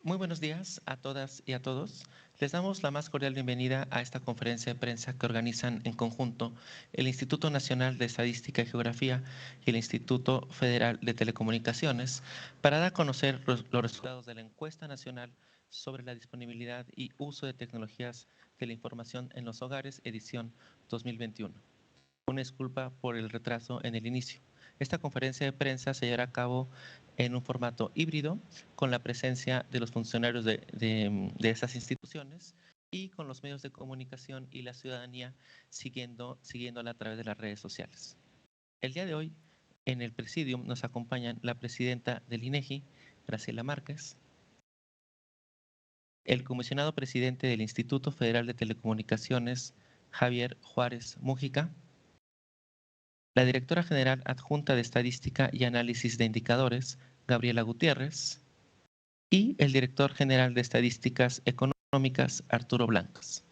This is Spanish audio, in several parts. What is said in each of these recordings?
Muy buenos días a todas y a todos. Les damos la más cordial bienvenida a esta conferencia de prensa que organizan en conjunto el Instituto Nacional de Estadística y Geografía y el Instituto Federal de Telecomunicaciones para dar a conocer los resultados de la encuesta nacional sobre la disponibilidad y uso de tecnologías de la información en los hogares, edición 2021. Una disculpa por el retraso en el inicio. Esta conferencia de prensa se llevará a cabo en un formato híbrido, con la presencia de los funcionarios de esas instituciones y con los medios de comunicación y la ciudadanía siguiéndola a través de las redes sociales. El día de hoy, en el presidium nos acompañan la presidenta del INEGI, Graciela Márquez, el comisionado presidente del Instituto Federal de Telecomunicaciones, Javier Juárez Mújica, la directora general adjunta de Estadística y Análisis de Indicadores, Gabriela Gutiérrez, y el director general de Estadísticas Económicas, Arturo Blancas.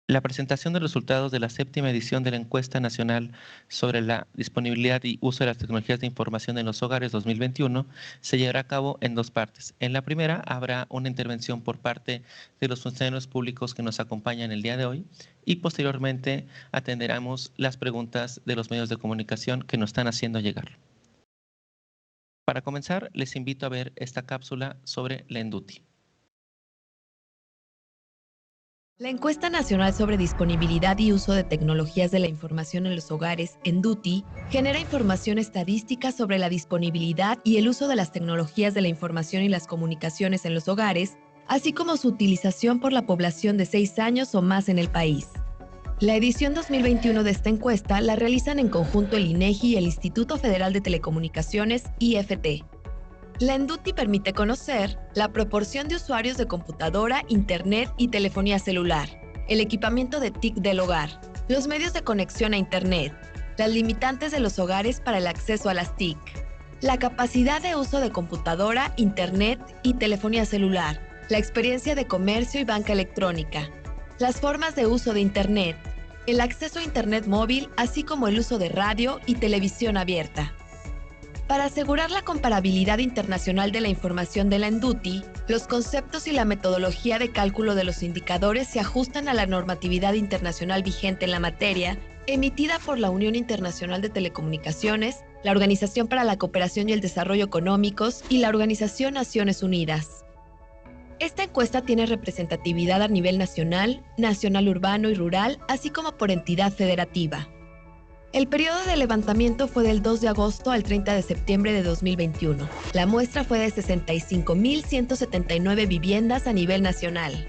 La presentación de los resultados de la 7ª edición de la Encuesta Nacional sobre la Disponibilidad y Uso de las Tecnologías de Información en los Hogares 2021 se llevará a cabo en dos partes. En la primera habrá una intervención por parte de los funcionarios públicos que nos acompañan el día de hoy y posteriormente atenderemos las preguntas de los medios de comunicación que nos están haciendo llegar. Para comenzar, les invito a ver esta cápsula sobre la ENDUTI. La Encuesta Nacional sobre Disponibilidad y Uso de Tecnologías de la Información en los Hogares, ENDUTI, genera información estadística sobre la disponibilidad y el uso de las tecnologías de la información y las comunicaciones en los hogares, así como su utilización por la población de 6 años o más en el país. La edición 2021 de esta encuesta la realizan en conjunto el INEGI y el Instituto Federal de Telecomunicaciones, IFT. La ENDUTI permite conocer la proporción de usuarios de computadora, internet y telefonía celular, el equipamiento de TIC del hogar, los medios de conexión a internet, las limitantes de los hogares para el acceso a las TIC, la capacidad de uso de computadora, internet y telefonía celular, la experiencia de comercio y banca electrónica, las formas de uso de internet, el acceso a internet móvil, así como el uso de radio y televisión abierta. Para asegurar la comparabilidad internacional de la información de la ENDUTI, los conceptos y la metodología de cálculo de los indicadores se ajustan a la normatividad internacional vigente en la materia, emitida por la Unión Internacional de Telecomunicaciones, la Organización para la Cooperación y el Desarrollo Económicos y la Organización Naciones Unidas. Esta encuesta tiene representatividad a nivel nacional, nacional urbano y rural, así como por entidad federativa. El periodo de levantamiento fue del 2 de agosto al 30 de septiembre de 2021. La muestra fue de 65.179 viviendas a nivel nacional.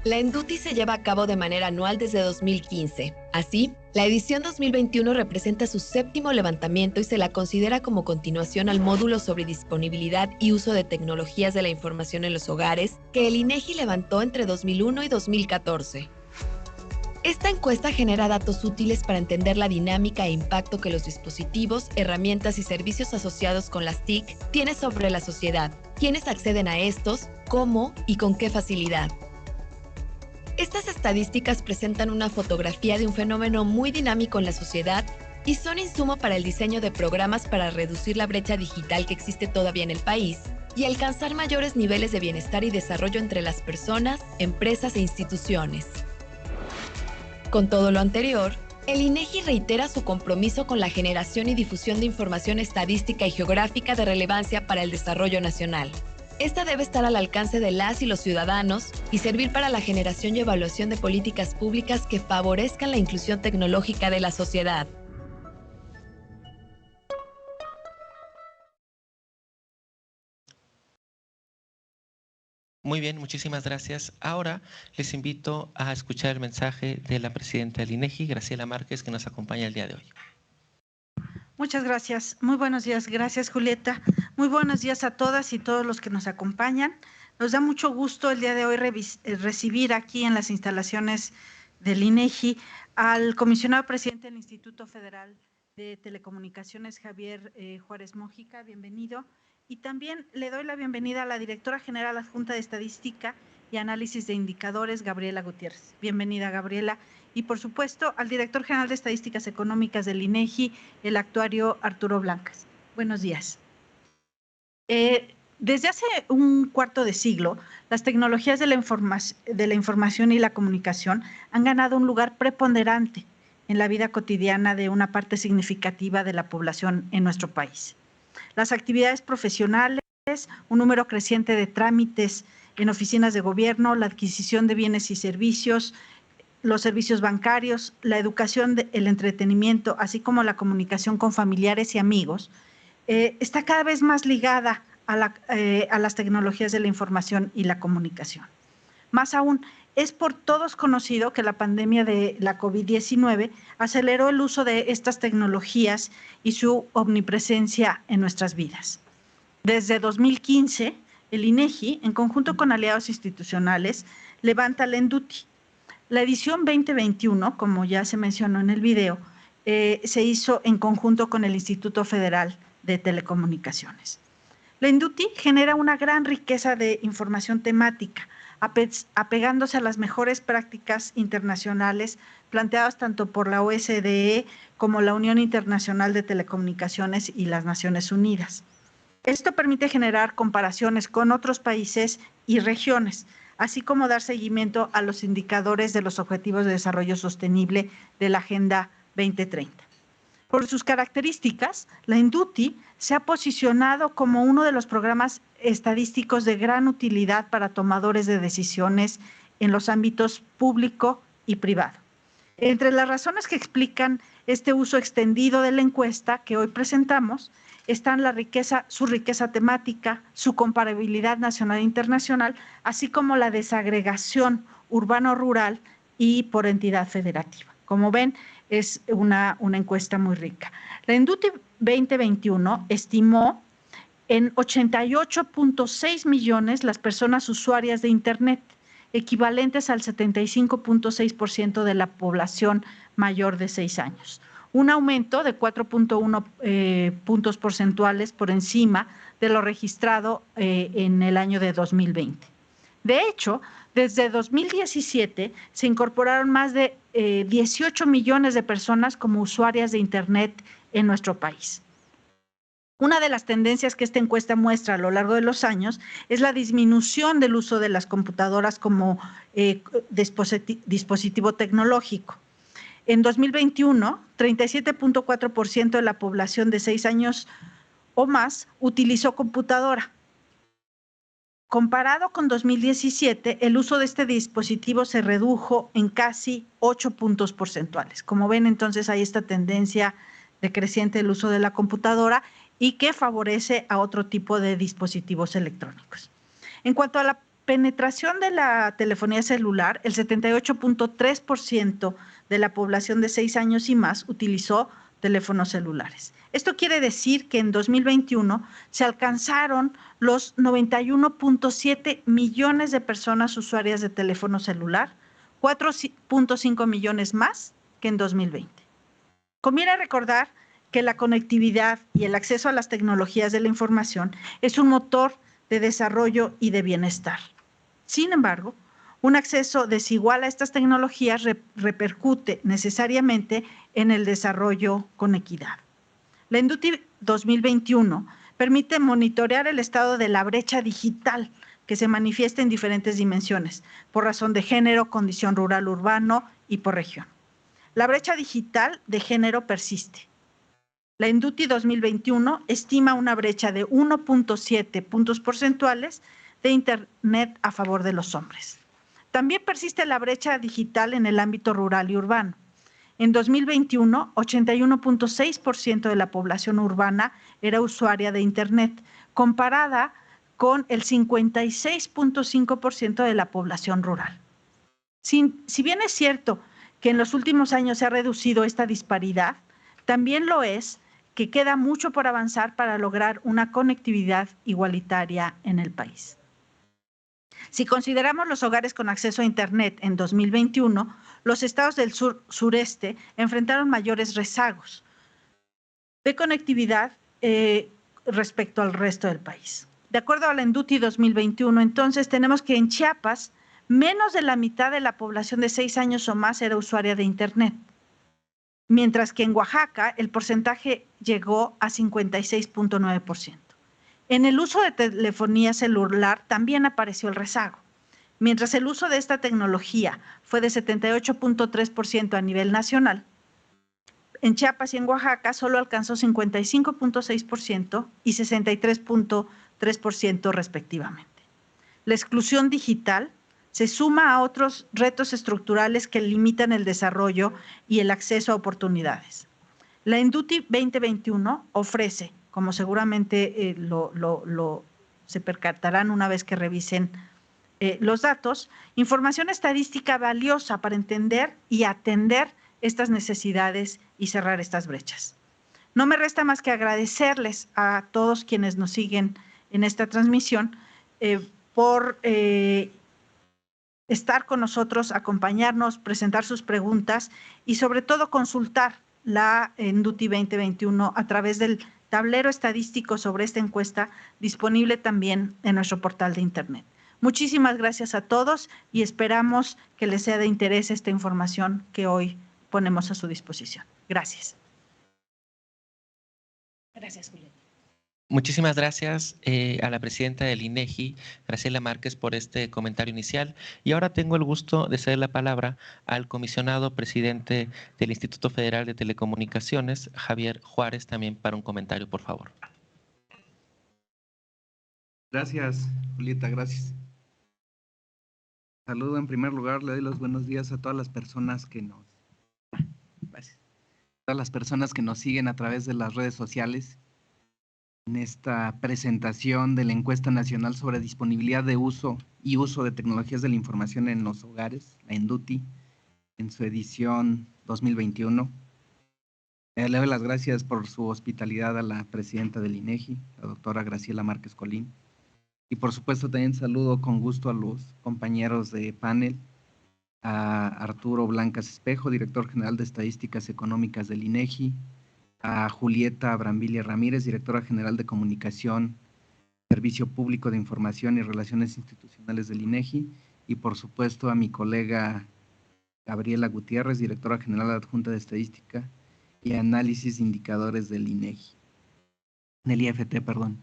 La ENDUTI se lleva a cabo de manera anual desde 2015. Así, la edición 2021 representa su 7º levantamiento y se la considera como continuación al módulo sobre disponibilidad y uso de tecnologías de la información en los hogares que el INEGI levantó entre 2001 y 2014. Esta encuesta genera datos útiles para entender la dinámica e impacto que los dispositivos, herramientas y servicios asociados con las TIC tienen sobre la sociedad, quiénes acceden a estos, cómo y con qué facilidad. Estas estadísticas presentan una fotografía de un fenómeno muy dinámico en la sociedad y son insumo para el diseño de programas para reducir la brecha digital que existe todavía en el país y alcanzar mayores niveles de bienestar y desarrollo entre las personas, empresas e instituciones. Con todo lo anterior, el INEGI reitera su compromiso con la generación y difusión de información estadística y geográfica de relevancia para el desarrollo nacional. Esta debe estar al alcance de las y los ciudadanos y servir para la generación y evaluación de políticas públicas que favorezcan la inclusión tecnológica de la sociedad. Muy bien, muchísimas gracias. Ahora les invito a escuchar el mensaje de la presidenta del INEGI, Graciela Márquez, que nos acompaña el día de hoy. Muchas gracias. Muy buenos días. Gracias, Julieta. Muy buenos días a todas y todos los que nos acompañan. Nos da mucho gusto el día de hoy recibir aquí en las instalaciones del INEGI al comisionado presidente del Instituto Federal de Telecomunicaciones, Javier Juárez Mújica. Bienvenido. Y también le doy la bienvenida a la directora general adjunta de Estadística y Análisis de Indicadores, Gabriela Gutiérrez. Bienvenida, Gabriela. Y, por supuesto, al director general de Estadísticas Económicas del INEGI, el actuario Arturo Blancas. Buenos días. Desde hace un cuarto de siglo, las tecnologías de la información y la comunicación han ganado un lugar preponderante en la vida cotidiana de una parte significativa de la población en nuestro país. Las actividades profesionales, un número creciente de trámites en oficinas de gobierno, la adquisición de bienes y servicios, los servicios bancarios, la educación, el entretenimiento, así como la comunicación con familiares y amigos, está cada vez más ligada a las tecnologías de la información y la comunicación. Más aún, es por todos conocido que la pandemia de la COVID-19 aceleró el uso de estas tecnologías y su omnipresencia en nuestras vidas. Desde 2015, el INEGI, en conjunto con aliados institucionales, levanta el ENDUTI. La edición 2021, como ya se mencionó en el video, se hizo en conjunto con el Instituto Federal de Telecomunicaciones. La ENDUTI genera una gran riqueza de información temática, apegándose a las mejores prácticas internacionales planteadas tanto por la OSDE como la Unión Internacional de Telecomunicaciones y las Naciones Unidas. Esto permite generar comparaciones con otros países y regiones, así como dar seguimiento a los indicadores de los Objetivos de Desarrollo Sostenible de la Agenda 2030. Por sus características, la ENDUTI se ha posicionado como uno de los programas estadísticos de gran utilidad para tomadores de decisiones en los ámbitos público y privado. Entre las razones que explican este uso extendido de la encuesta que hoy presentamos están su riqueza temática, su comparabilidad nacional e internacional, así como la desagregación urbano-rural y por entidad federativa. Como ven, es una encuesta muy rica. La ENDUTI 2021 estimó en 88.6 millones las personas usuarias de Internet, equivalentes al 75.6% de la población mayor de 6 años. Un aumento de 4.1 puntos porcentuales por encima de lo registrado en el año de 2020. De hecho, desde 2017 se incorporaron más de 18 millones de personas como usuarias de Internet en nuestro país. Una de las tendencias que esta encuesta muestra a lo largo de los años es la disminución del uso de las computadoras como dispositivo tecnológico. En 2021, 37.4% de la población de 6 años o más utilizó computadora. Comparado con 2017, el uso de este dispositivo se redujo en casi 8 puntos porcentuales. Como ven, entonces hay esta tendencia decreciente del uso de la computadora y que favorece a otro tipo de dispositivos electrónicos. En cuanto a la penetración de la telefonía celular, el 78.3% de la población de 6 años y más utilizó teléfonos celulares. Esto quiere decir que en 2021 se alcanzaron los 91.7 millones de personas usuarias de teléfono celular, 4.5 millones más que en 2020. Conviene recordar que la conectividad y el acceso a las tecnologías de la información es un motor de desarrollo y de bienestar. Sin embargo, un acceso desigual a estas tecnologías repercute necesariamente en el desarrollo con equidad. La ENDUTI 2021 permite monitorear el estado de la brecha digital que se manifiesta en diferentes dimensiones, por razón de género, condición rural-urbano y por región. La brecha digital de género persiste. La ENDUTI 2021 estima una brecha de 1.7 puntos porcentuales de Internet a favor de los hombres. También persiste la brecha digital en el ámbito rural y urbano. En 2021, 81.6% de la población urbana era usuaria de Internet, comparada con el 56.5% de la población rural. Si bien es cierto que en los últimos años se ha reducido esta disparidad, también lo es que queda mucho por avanzar para lograr una conectividad igualitaria en el país. Si consideramos los hogares con acceso a Internet en 2021, los estados del sureste enfrentaron mayores rezagos de conectividad respecto al resto del país. De acuerdo a la ENDUTI 2021, entonces tenemos que en Chiapas, menos de la mitad de la población de 6 años o más era usuaria de Internet, mientras que en Oaxaca el porcentaje llegó a 56.9%. En el uso de telefonía celular también apareció el rezago. Mientras el uso de esta tecnología fue de 78.3% a nivel nacional, en Chiapas y en Oaxaca solo alcanzó 55.6% y 63.3% respectivamente. La exclusión digital se suma a otros retos estructurales que limitan el desarrollo y el acceso a oportunidades. La INDUTI 2021 ofrece, como seguramente se percatarán una vez que revisen los datos, información estadística valiosa para entender y atender estas necesidades y cerrar estas brechas. No me resta más que agradecerles a todos quienes nos siguen en esta transmisión por estar con nosotros, acompañarnos, presentar sus preguntas y sobre todo consultar la INDUTI 2021 a través del tablero estadístico sobre esta encuesta disponible también en nuestro portal de internet. Muchísimas gracias a todos y esperamos que les sea de interés esta información que hoy ponemos a su disposición. Gracias. Gracias, Julieta. Muchísimas gracias a la presidenta del INEGI, Graciela Márquez, por este comentario inicial. Y ahora tengo el gusto de ceder la palabra al comisionado presidente del Instituto Federal de Telecomunicaciones, Javier Juárez, también para un comentario, por favor. Gracias, Julieta, gracias. Saludo en primer lugar, le doy los buenos días a todas las personas que nos... Gracias. Todas las personas que nos siguen a través de las redes sociales en esta presentación de la Encuesta Nacional sobre Disponibilidad de Uso y Uso de Tecnologías de la Información en los Hogares, la INDUTI, en su edición 2021. Le doy las gracias por su hospitalidad a la presidenta del INEGI, la doctora Graciela Márquez Colín. Y por supuesto también saludo con gusto a los compañeros de panel, a Arturo Blancas Espejo, director general de Estadísticas Económicas del INEGI, a Julieta Brambilia Ramírez, directora general de Comunicación, Servicio Público de Información y Relaciones Institucionales del INEGI, y por supuesto a mi colega Gabriela Gutiérrez, directora general adjunta de Estadística y Análisis de Indicadores del INEGI, del IFT, perdón.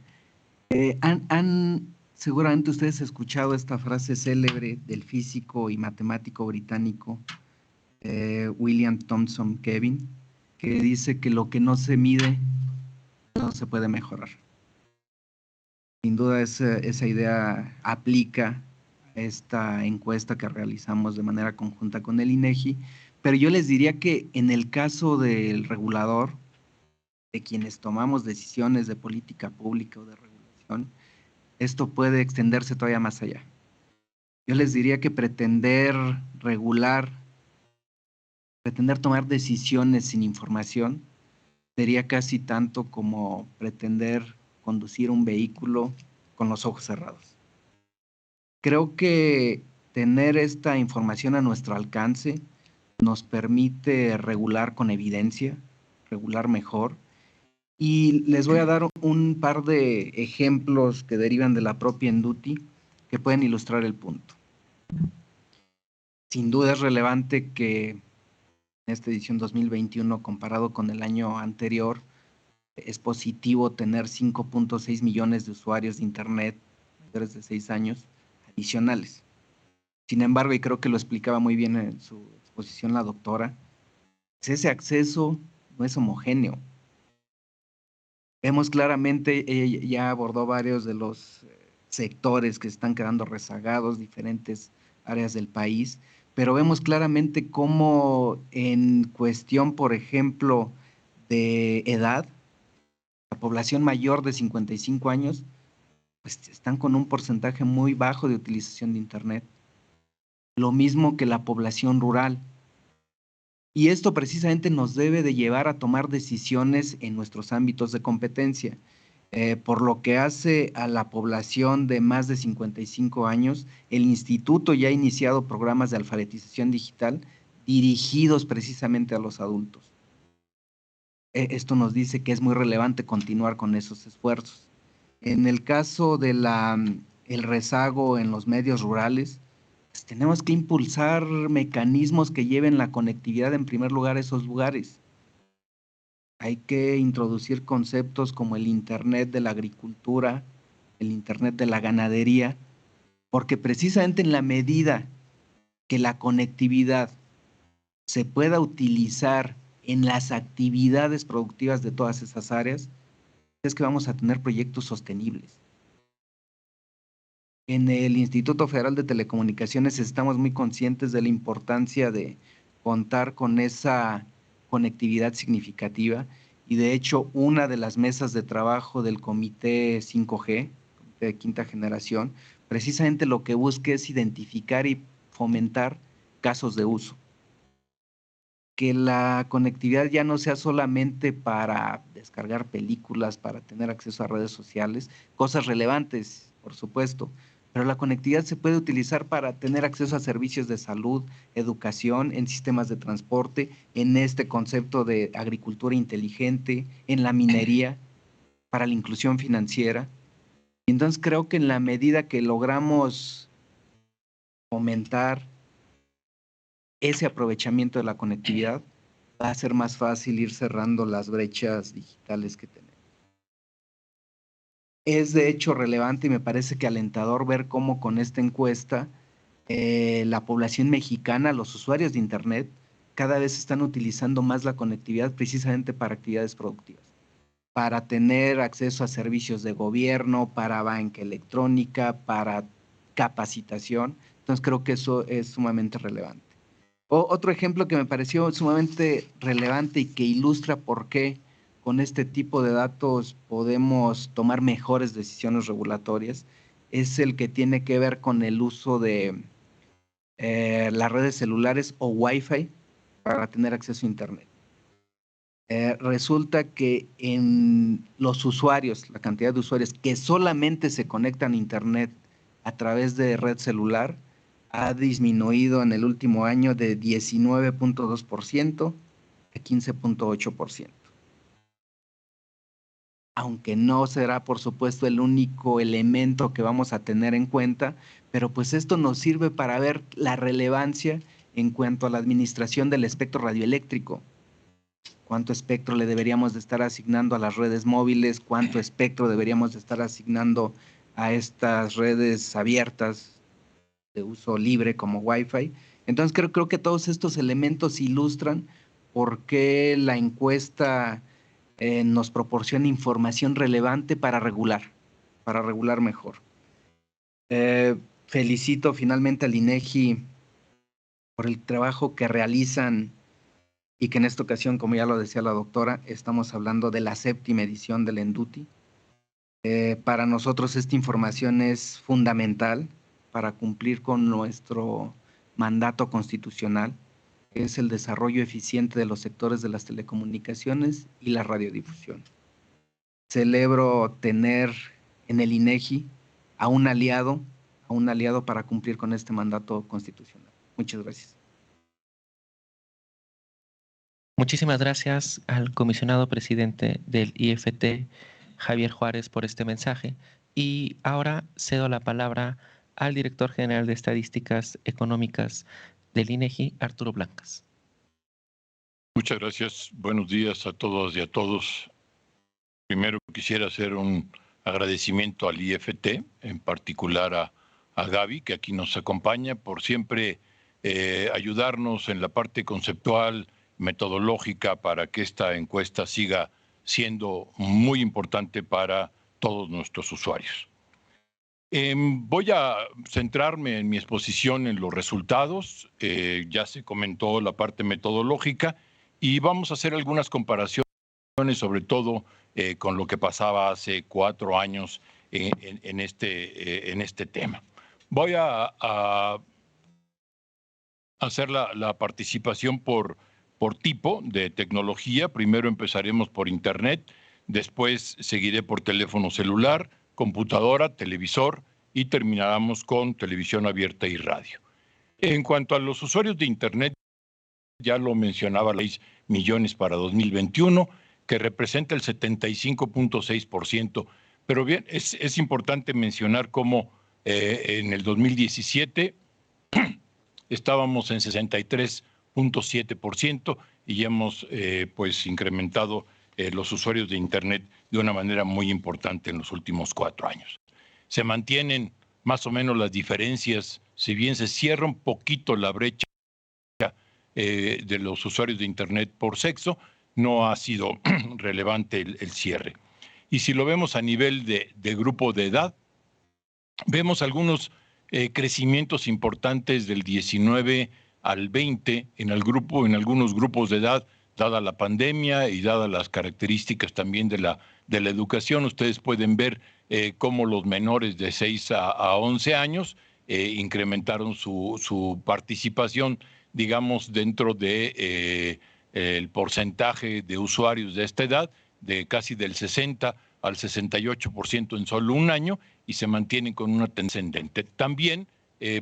Seguramente ustedes han escuchado esta frase célebre del físico y matemático británico William Thomson Kevin, que dice que lo que no se mide no se puede mejorar. Sin duda esa idea aplica a esta encuesta que realizamos de manera conjunta con el INEGI, pero yo les diría que en el caso del regulador, de quienes tomamos decisiones de política pública o de regulación, esto puede extenderse todavía más allá. Yo les diría que pretender regular, pretender tomar decisiones sin información, sería casi tanto como pretender conducir un vehículo con los ojos cerrados. Creo que tener esta información a nuestro alcance nos permite regular con evidencia, regular mejor. Y les voy a dar un par de ejemplos que derivan de la propia INDUTI que pueden ilustrar el punto. Sin duda es relevante que en esta edición 2021, comparado con el año anterior, es positivo tener 5.6 millones de usuarios de Internet mayores de 6 años adicionales. Sin embargo, y creo que lo explicaba muy bien en su exposición la doctora, ese acceso no es homogéneo. Vemos claramente, ella ya abordó varios de los sectores que están quedando rezagados, diferentes áreas del país, pero vemos claramente cómo en cuestión, por ejemplo, de edad, la población mayor de 55 años, pues están con un porcentaje muy bajo de utilización de Internet. Lo mismo que la población rural. Y esto precisamente nos debe de llevar a tomar decisiones en nuestros ámbitos de competencia. Por lo que hace a la población de más de 55 años, el instituto ya ha iniciado programas de alfabetización digital dirigidos precisamente a los adultos. Esto nos dice que es muy relevante continuar con esos esfuerzos. En el caso de el rezago en los medios rurales, pues tenemos que impulsar mecanismos que lleven la conectividad en primer lugar a esos lugares. Hay que introducir conceptos como el Internet de la agricultura, el Internet de la ganadería, porque precisamente en la medida que la conectividad se pueda utilizar en las actividades productivas de todas esas áreas, es que vamos a tener proyectos sostenibles. En el Instituto Federal de Telecomunicaciones estamos muy conscientes de la importancia de contar con esa conectividad significativa y de hecho una de las mesas de trabajo del Comité 5G, de quinta generación, precisamente lo que busca es identificar y fomentar casos de uso. Que la conectividad ya no sea solamente para descargar películas, para tener acceso a redes sociales, cosas relevantes, por supuesto, pero la conectividad se puede utilizar para tener acceso a servicios de salud, educación, en sistemas de transporte, en este concepto de agricultura inteligente, en la minería, para la inclusión financiera. Y entonces creo que en la medida que logramos fomentar ese aprovechamiento de la conectividad, va a ser más fácil ir cerrando las brechas digitales que tenemos. Es de hecho relevante y me parece que alentador ver cómo con esta encuesta la población mexicana, los usuarios de Internet, cada vez están utilizando más la conectividad precisamente para actividades productivas, para tener acceso a servicios de gobierno, para banca electrónica, para capacitación. Entonces creo que eso es sumamente relevante. Otro ejemplo que me pareció sumamente relevante y que ilustra por qué con este tipo de datos podemos tomar mejores decisiones regulatorias es el que tiene que ver con el uso de las redes celulares o Wi-Fi para tener acceso a Internet. Resulta que en los usuarios, la cantidad de usuarios que solamente se conectan a Internet a través de red celular, ha disminuido en el último año de 19.2% a 15.8%. Aunque no será, por supuesto, el único elemento que vamos a tener en cuenta, pero pues esto nos sirve para ver la relevancia en cuanto a la administración del espectro radioeléctrico. ¿Cuánto espectro le deberíamos de estar asignando a las redes móviles? ¿Cuánto espectro deberíamos de estar asignando a estas redes abiertas de uso libre como Wi-Fi? Entonces creo que todos estos elementos ilustran por qué la encuesta nos proporciona información relevante para regular mejor. Felicito finalmente al INEGI por el trabajo que realizan y que en esta ocasión, como ya lo decía la doctora, estamos hablando de la 7ª edición del ENDUTI. Para nosotros esta información es fundamental para cumplir con nuestro mandato constitucional, que es el desarrollo eficiente de los sectores de las telecomunicaciones y la radiodifusión. Celebro tener en el INEGI a un aliado para cumplir con este mandato constitucional. Muchas gracias. Muchísimas gracias al comisionado presidente del IFT, Javier Juárez, por este mensaje. Y ahora cedo la palabra al director general de Estadísticas Económicas del INEGI, Arturo Blancas. Muchas gracias. Buenos días a todas y a todos. Primero quisiera hacer un agradecimiento al IFT, en particular a Gaby, que aquí nos acompaña, por siempre ayudarnos en la parte conceptual, metodológica, para que esta encuesta siga siendo muy importante para todos nuestros usuarios. Voy a centrarme en mi exposición en los resultados. Ya se comentó la parte metodológica y vamos a hacer algunas comparaciones, sobre todo con lo que pasaba hace 4 años en este tema. Voy a hacer la participación por tipo de tecnología. Primero empezaremos por Internet, después seguiré por teléfono celular, computadora, televisor y terminaremos con televisión abierta y radio. En cuanto a los usuarios de Internet, ya lo mencionaba, 6 millones para 2021, que representa el 75.6%. Pero bien, es importante mencionar cómo en el 2017 estábamos en 63.7% y hemos pues incrementado los usuarios de Internet de una manera muy importante en los últimos 4 años. Se mantienen más o menos las diferencias, si bien se cierra un poquito la brecha de los usuarios de Internet por sexo, no ha sido relevante el cierre. Y si lo vemos a nivel de grupo de edad, vemos algunos crecimientos importantes del 19 al 20 en algunos grupos de edad, dada la pandemia y dadas las características también de la educación. Ustedes pueden ver cómo los menores de 6 a 11 años incrementaron su participación, digamos, dentro de el porcentaje de usuarios de esta edad, de casi del 60 al 68% en solo un año, y se mantienen con una tendencia ascendente. También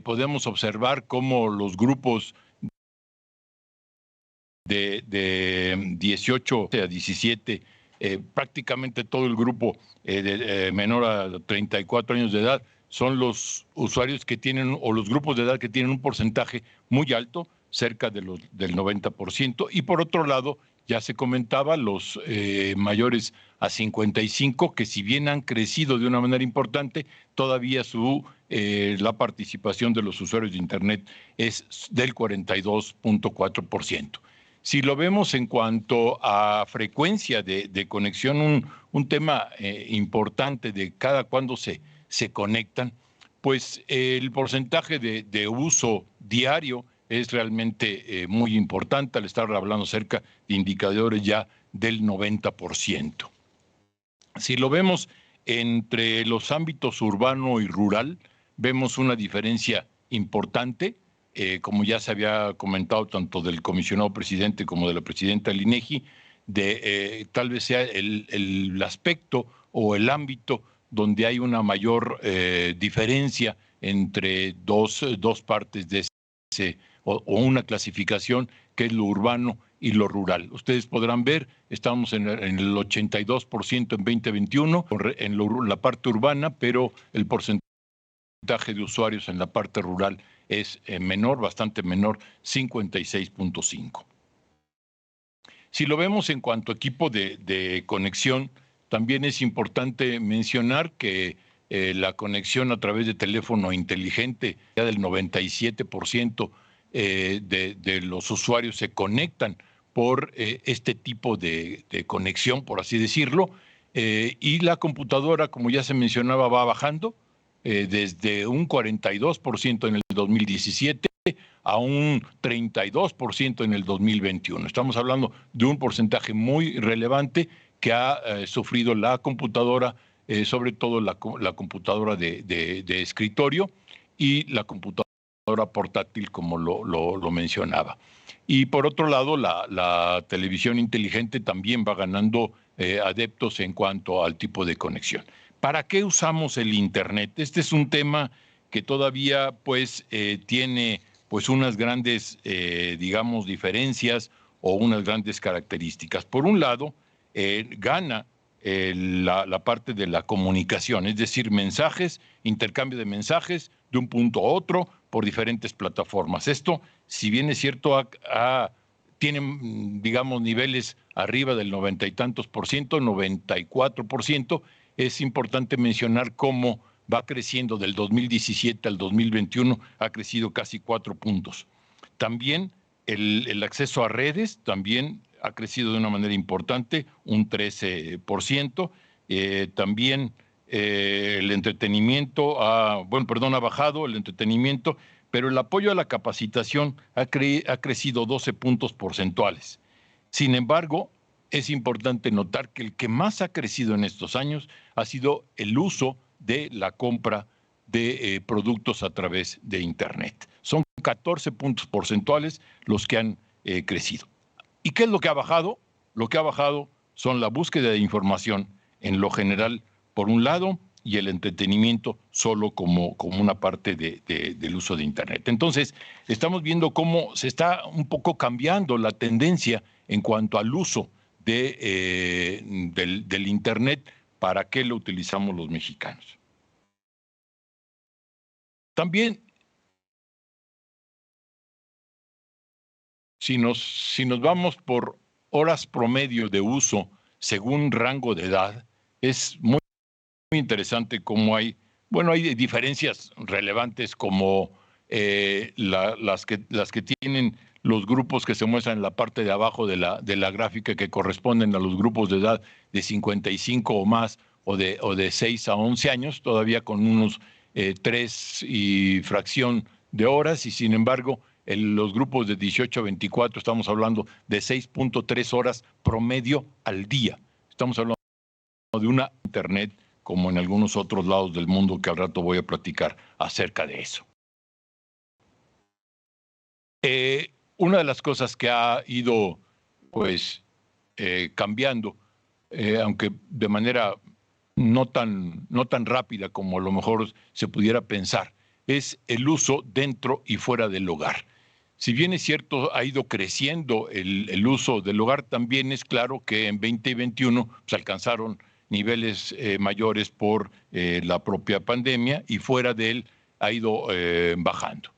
podemos observar cómo los grupos de 18 a 17, prácticamente todo el grupo menor a 34 años de edad, son los usuarios que tienen, o los grupos de edad que tienen un porcentaje muy alto, cerca del 90%. Y por otro lado, ya se comentaba, los mayores a 55, que si bien han crecido de una manera importante, todavía la participación de los usuarios de Internet es del 42.4%. Si lo vemos en cuanto a frecuencia de conexión, un tema importante de cada cuándo se conectan, pues el porcentaje de uso diario es realmente muy importante, al estar hablando cerca de indicadores ya del 90%. Si lo vemos entre los ámbitos urbano y rural, vemos una diferencia importante, como ya se había comentado tanto del comisionado presidente como de la presidenta del INEGI, tal vez sea el aspecto o el ámbito donde hay una mayor diferencia entre dos partes de ese, o una clasificación, que es lo urbano y lo rural. Ustedes podrán ver, estamos en el 82% en 2021 en la parte urbana, pero el porcentaje de usuarios en la parte rural es menor, bastante menor, 56.5. Si lo vemos en cuanto a equipo de conexión, también es importante mencionar que la conexión a través de teléfono inteligente, ya del 97% de los usuarios se conectan por este tipo de conexión, por así decirlo, y la computadora, como ya se mencionaba, va bajando desde un 42% en el 2017 a un 32% en el 2021. Estamos hablando de un porcentaje muy relevante que ha sufrido la computadora, sobre todo la computadora de escritorio y la computadora portátil, como lo mencionaba. Y por otro lado, la televisión inteligente también va ganando adeptos en cuanto al tipo de conexión. ¿Para qué usamos el Internet? Este es un tema que todavía pues tiene pues unas grandes, digamos, diferencias o unas grandes características. Por un lado, gana la parte de la comunicación, es decir, mensajes, intercambio de mensajes de un punto a otro por diferentes plataformas. Esto, si bien es cierto, tiene, digamos, niveles arriba del 90 y tantos por ciento, 94%, es importante mencionar cómo va creciendo del 2017 al 2021, ha crecido casi 4 puntos. También el acceso a redes también ha crecido de una manera importante, un 13%. También el entretenimiento ha bajado el entretenimiento, pero el apoyo a la capacitación ha crecido 12 puntos porcentuales. Sin embargo, es importante notar que el que más ha crecido en estos años ha sido el uso de la compra de productos a través de Internet. Son 14 puntos porcentuales los que han crecido. ¿Y qué es lo que ha bajado? Lo que ha bajado son la búsqueda de información en lo general, por un lado, y el entretenimiento solo como una parte del uso de Internet. Entonces, estamos viendo cómo se está un poco cambiando la tendencia en cuanto al uso del Internet, para qué lo utilizamos los mexicanos. También, si nos vamos por horas promedio de uso según rango de edad, es muy interesante cómo hay Bueno, hay diferencias relevantes como las que tienen los grupos que se muestran en la parte de abajo de la gráfica, que corresponden a los grupos de edad de 55 o más, o de 6 a 11 años, todavía con unos 3 y fracción de horas, y sin embargo, los grupos de 18 a 24 estamos hablando de 6.3 horas promedio al día. Estamos hablando de una Internet como en algunos otros lados del mundo, que al rato voy a platicar acerca de eso. Una de las cosas que ha ido pues cambiando, aunque de manera no tan rápida como a lo mejor se pudiera pensar, es el uso dentro y fuera del hogar. Si bien es cierto, ha ido creciendo el uso del hogar, también es claro que en 2021 pues, alcanzaron niveles mayores por la propia pandemia, y fuera de él ha ido bajando.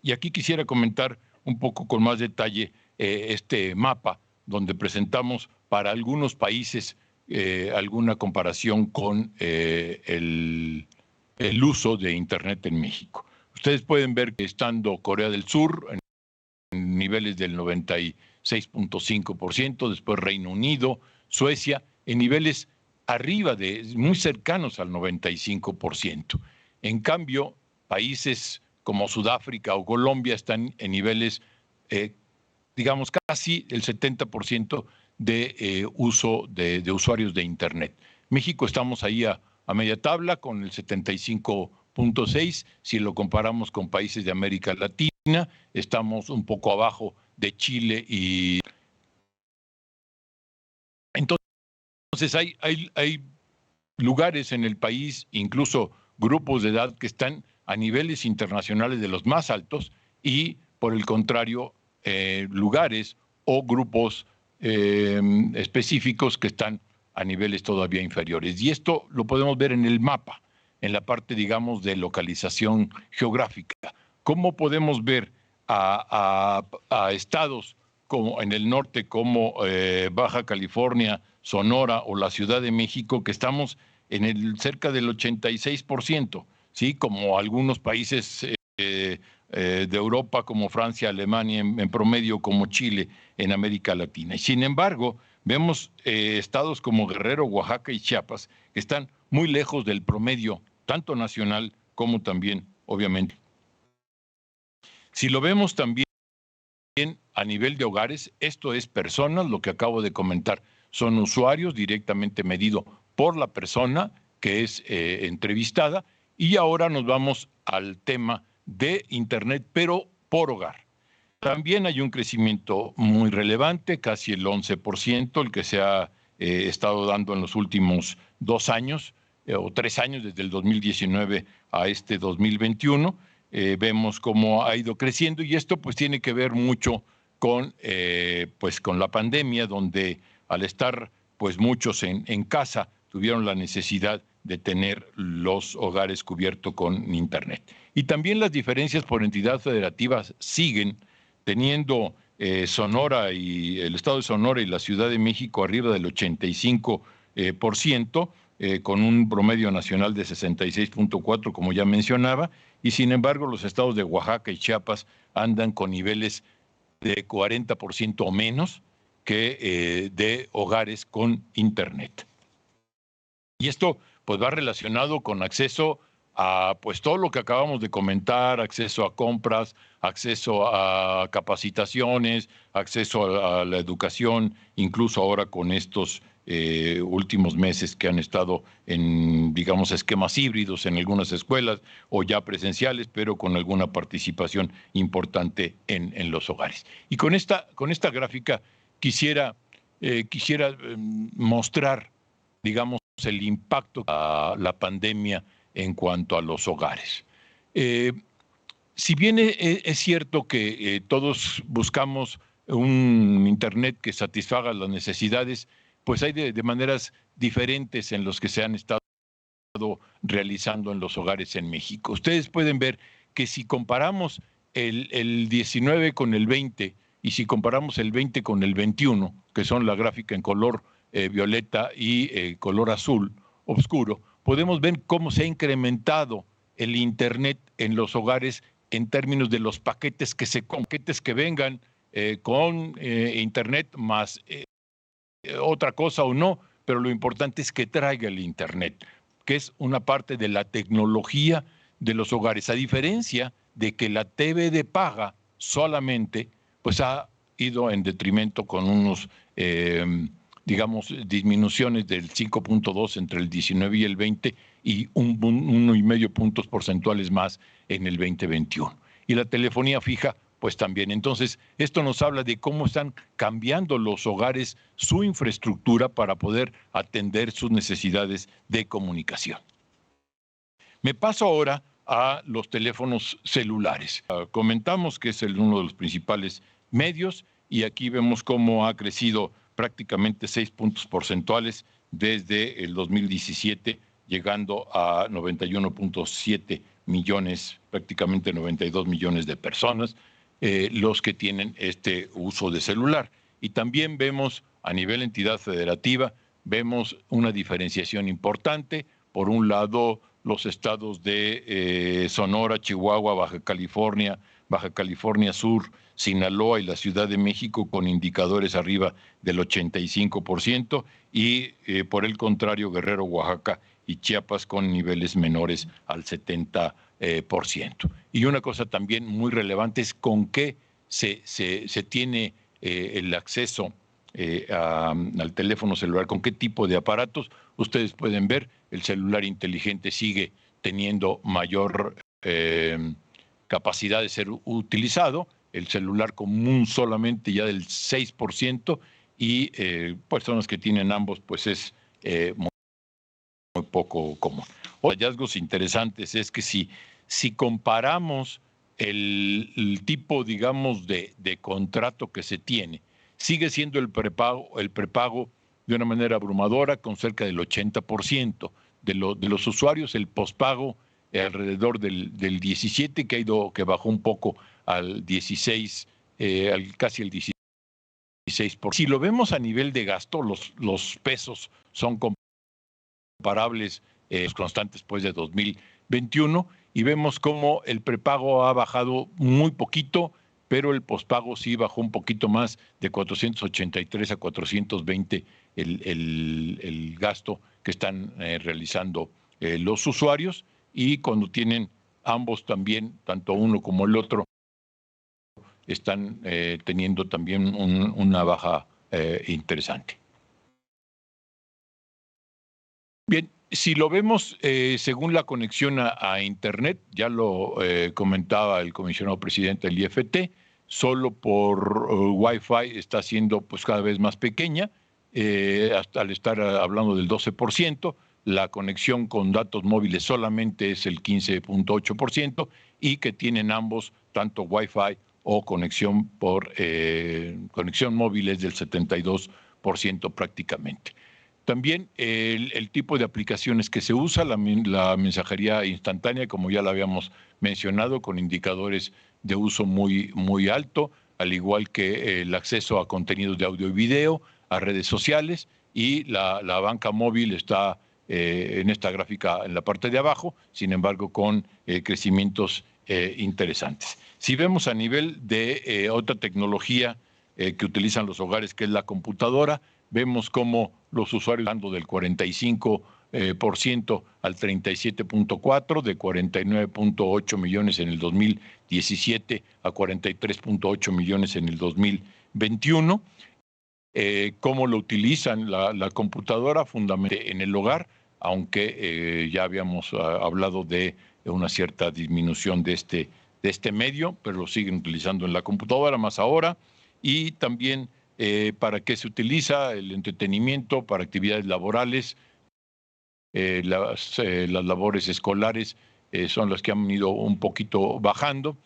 Y aquí quisiera comentar un poco con más detalle este mapa, donde presentamos para algunos países alguna comparación con el uso de Internet en México. Ustedes pueden ver que estando Corea del Sur en niveles del 96.5%, después Reino Unido, Suecia, en niveles arriba muy cercanos al 95%. En cambio, países como Sudáfrica o Colombia están en niveles, digamos, casi el 70% de uso de usuarios de Internet. México estamos ahí a media tabla con el 75.6. Si lo comparamos con países de América Latina, estamos un poco abajo de Chile y... Entonces hay lugares en el país, incluso grupos de edad, que están a niveles internacionales de los más altos, y por el contrario, lugares o grupos específicos que están a niveles todavía inferiores. Y esto lo podemos ver en el mapa, en la parte, digamos, de localización geográfica. ¿Cómo podemos ver a estados como en el norte, como Baja California, Sonora o la Ciudad de México, que estamos en cerca del 86%, ¿sí? Como algunos países de Europa, como Francia, Alemania, en promedio, como Chile, en América Latina. Y sin embargo, vemos estados como Guerrero, Oaxaca y Chiapas, que están muy lejos del promedio, tanto nacional como también, obviamente. Si lo vemos también a nivel de hogares, esto es personas, lo que acabo de comentar, son usuarios directamente medido por la persona que es entrevistada. Y ahora nos vamos al tema de Internet, pero por hogar. También hay un crecimiento muy relevante, casi el 11%, el que se ha estado dando en los últimos 2 años o 3 años, desde el 2019 a este 2021. Vemos cómo ha ido creciendo, y esto pues tiene que ver mucho con la pandemia, donde al estar pues muchos en casa tuvieron la necesidad de tener los hogares cubiertos con Internet. Y también las diferencias por entidad federativa siguen, teniendo Sonora y el estado de Sonora y la Ciudad de México arriba del 85%, con un promedio nacional de 66.4, como ya mencionaba, y sin embargo los estados de Oaxaca y Chiapas andan con niveles de 40% o menos que de hogares con Internet. Y esto pues va relacionado con acceso a pues todo lo que acabamos de comentar, acceso a compras, acceso a capacitaciones, acceso a la educación, incluso ahora con estos últimos meses que han estado en, digamos, esquemas híbridos en algunas escuelas o ya presenciales, pero con alguna participación importante en los hogares. Y con esta gráfica quisiera mostrar, digamos, el impacto de la pandemia en cuanto a los hogares. Si bien es cierto que todos buscamos un Internet que satisfaga las necesidades, pues hay de maneras diferentes en los que se han estado realizando en los hogares en México. Ustedes pueden ver que si comparamos el 19 con el 20 y si comparamos el 20 con el 21, que son la gráfica en color violeta y color azul oscuro, podemos ver cómo se ha incrementado el Internet en los hogares en términos de los paquetes que vengan con Internet más otra cosa o no, pero lo importante es que traiga el Internet, que es una parte de la tecnología de los hogares, a diferencia de que la TV de paga solamente pues ha ido en detrimento con unos, digamos, disminuciones del 5.2 entre el 19 y el 20 y 1,5 puntos porcentuales más en el 2021. Y la telefonía fija pues también. Entonces, esto nos habla de cómo están cambiando los hogares su infraestructura para poder atender sus necesidades de comunicación. Me paso ahora a los teléfonos celulares. Comentamos que es uno de los principales medios y aquí vemos cómo ha crecido prácticamente 6 puntos porcentuales desde el 2017, llegando a 91.7 millones, prácticamente 92 millones de personas. Los que tienen este uso de celular. Y también vemos a nivel entidad federativa, vemos una diferenciación importante. Por un lado, los estados de Sonora, Chihuahua, Baja California Sur, Sinaloa y la Ciudad de México con indicadores arriba del 85% y por el contrario, Guerrero, Oaxaca y Chiapas con niveles menores al 70%. Y una cosa también muy relevante es con qué se tiene el acceso al teléfono celular, con qué tipo de aparatos. Ustedes pueden ver, el celular inteligente sigue teniendo mayor capacidad de ser utilizado, el celular común solamente ya del 6% y personas que tienen ambos pues es muy poco común. Hallazgos interesantes es que si comparamos el tipo, digamos, de contrato que se tiene, sigue siendo el prepago de una manera abrumadora con cerca del 80% de los usuarios, el pospago alrededor del 17%, que bajó un poco al 16%, casi el 16%. Si lo vemos a nivel de gasto, los pesos son comparables, constantes pues de 2021, y vemos cómo el prepago ha bajado muy poquito, pero el pospago sí bajó un poquito más, de 483 a 420 el gasto que están realizando los usuarios, y cuando tienen ambos también, tanto uno como el otro, están teniendo también una baja interesante. Bien, si lo vemos según la conexión a Internet, ya lo comentaba el comisionado presidente del IFT, solo por Wi-Fi está siendo pues cada vez más pequeña, hasta al estar hablando del 12%, la conexión con datos móviles solamente es el 15.8% y que tienen ambos tanto Wi-Fi o conexión por conexión móvil es del 72% prácticamente. También el tipo de aplicaciones que se usa, la mensajería instantánea, como ya la habíamos mencionado, con indicadores de uso muy alto, al igual que el acceso a contenidos de audio y video, a redes sociales, y la banca móvil está en esta gráfica en la parte de abajo, sin embargo con crecimientos interesantes. Si vemos a nivel de otra tecnología que utilizan los hogares, que es la computadora, vemos cómo los usuarios andando del 45% al 37.4%, de 49.8 millones en el 2017 a 43.8 millones en el 2021. Cómo lo utilizan la computadora fundamentalmente en el hogar, aunque ya habíamos hablado de una cierta disminución de este medio, pero lo siguen utilizando en la computadora más ahora, y también para qué se utiliza el entretenimiento, para actividades laborales, las labores escolares son las que han ido un poquito bajando,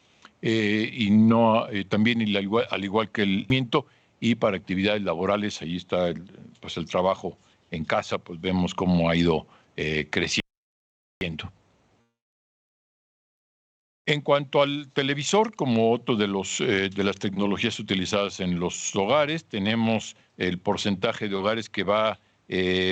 y no también al igual que el movimiento, y para actividades laborales, ahí está el trabajo en casa, pues vemos cómo ha ido creciendo. En cuanto al televisor, como otro de las tecnologías utilizadas en los hogares, tenemos el porcentaje de hogares que va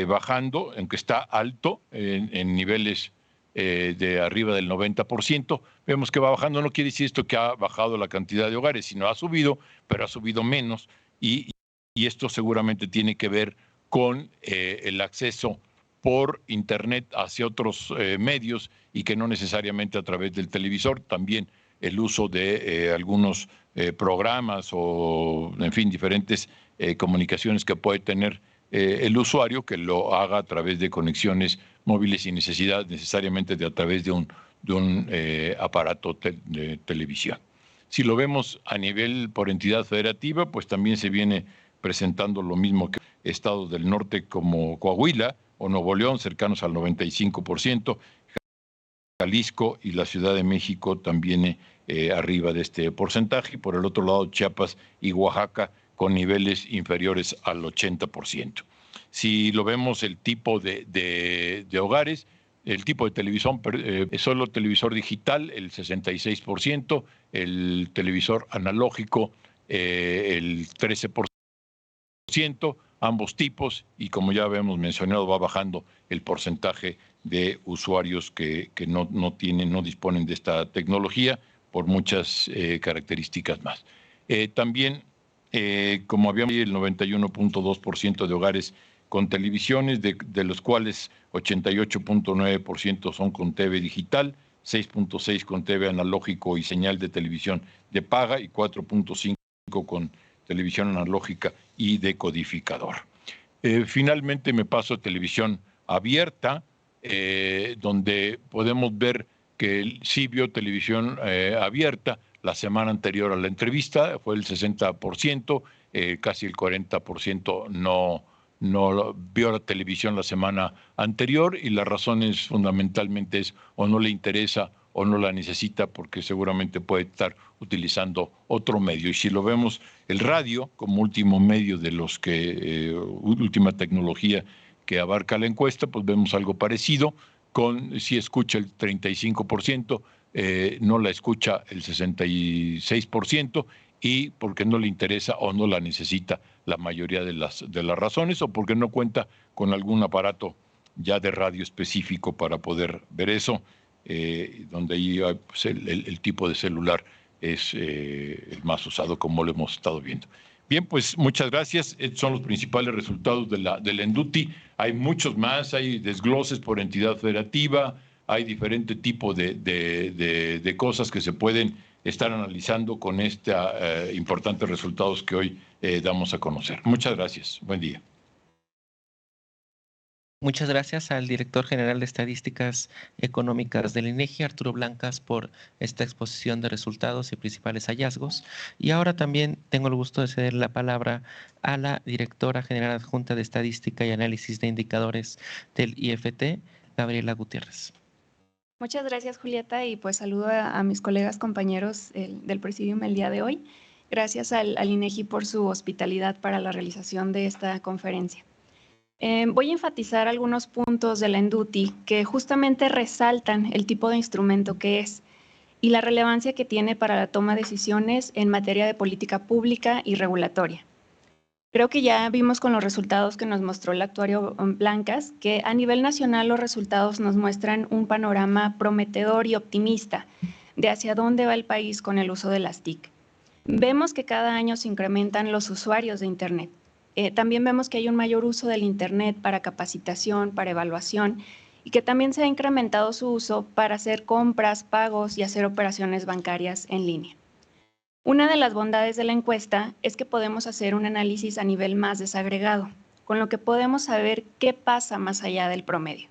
bajando, aunque está alto en niveles de arriba del 90%, vemos que va bajando. No quiere decir esto que ha bajado la cantidad de hogares, sino ha subido, pero ha subido menos, y esto seguramente tiene que ver con el acceso por Internet hacia otros medios y que no necesariamente a través del televisor, también el uso de algunos programas o, en fin, diferentes comunicaciones que puede tener el usuario, que lo haga a través de conexiones móviles sin necesidad necesariamente de a través de un aparato de televisión. Si lo vemos a nivel por entidad federativa, pues también se viene presentando lo mismo que estados del norte como Coahuila o Nuevo León, cercanos al 95%, Jalisco y la Ciudad de México también arriba de este porcentaje, y por el otro lado Chiapas y Oaxaca con niveles inferiores al 80%. Si lo vemos el tipo de hogares, el tipo de televisión, es solo televisor digital, el 66%, el televisor analógico, el 13%, ambos tipos, y como ya habíamos mencionado, va bajando el porcentaje de usuarios que no disponen de esta tecnología por muchas características más. También, como habíamos dicho, el 91.2% de hogares con televisiones, de los cuales 88.9% son con TV digital, 6.6% con TV analógico y señal de televisión de paga, y 4.5% con televisión analógica y decodificador. Finalmente me paso a televisión abierta, donde podemos ver que sí vio televisión abierta la semana anterior a la entrevista, fue el 60%, casi el 40% no vio la televisión la semana anterior, y las razones fundamentalmente es o no le interesa o no la necesita, porque seguramente puede estar utilizando otro medio. Y si lo vemos, el radio como último medio de los que, última tecnología que abarca la encuesta, pues vemos algo parecido, con si escucha el 35%, no la escucha el 66%, y porque no le interesa o no la necesita la mayoría de las razones, o porque no cuenta con algún aparato ya de radio específico para poder ver eso, donde ahí pues, el tipo de celular es el más usado, como lo hemos estado viendo. Bien, pues muchas gracias. Estos son los principales resultados de la ENDUTI. Hay muchos más, hay desgloses por entidad federativa, hay diferente tipo de cosas que se pueden estar analizando con estos importantes resultados que hoy damos a conocer. Muchas gracias. Buen día. Muchas gracias al director general de Estadísticas Económicas del INEGI, Arturo Blancas, por esta exposición de resultados y principales hallazgos. Y ahora también tengo el gusto de ceder la palabra a la directora general adjunta de Estadística y Análisis de Indicadores del IFT, Gabriela Gutiérrez. Muchas gracias, Julieta, y pues saludo a mis colegas compañeros del Presidium el día de hoy. Gracias al INEGI por su hospitalidad para la realización de esta conferencia. Voy a enfatizar algunos puntos de la ENDUTI que justamente resaltan el tipo de instrumento que es y la relevancia que tiene para la toma de decisiones en materia de política pública y regulatoria. Creo que ya vimos con los resultados que nos mostró el actuario Blancas que a nivel nacional los resultados nos muestran un panorama prometedor y optimista de hacia dónde va el país con el uso de las TIC. Vemos que cada año se incrementan los usuarios de Internet. También vemos que hay un mayor uso del Internet para capacitación, para evaluación, y que también se ha incrementado su uso para hacer compras, pagos y hacer operaciones bancarias en línea. Una de las bondades de la encuesta es que podemos hacer un análisis a nivel más desagregado, con lo que podemos saber qué pasa más allá del promedio.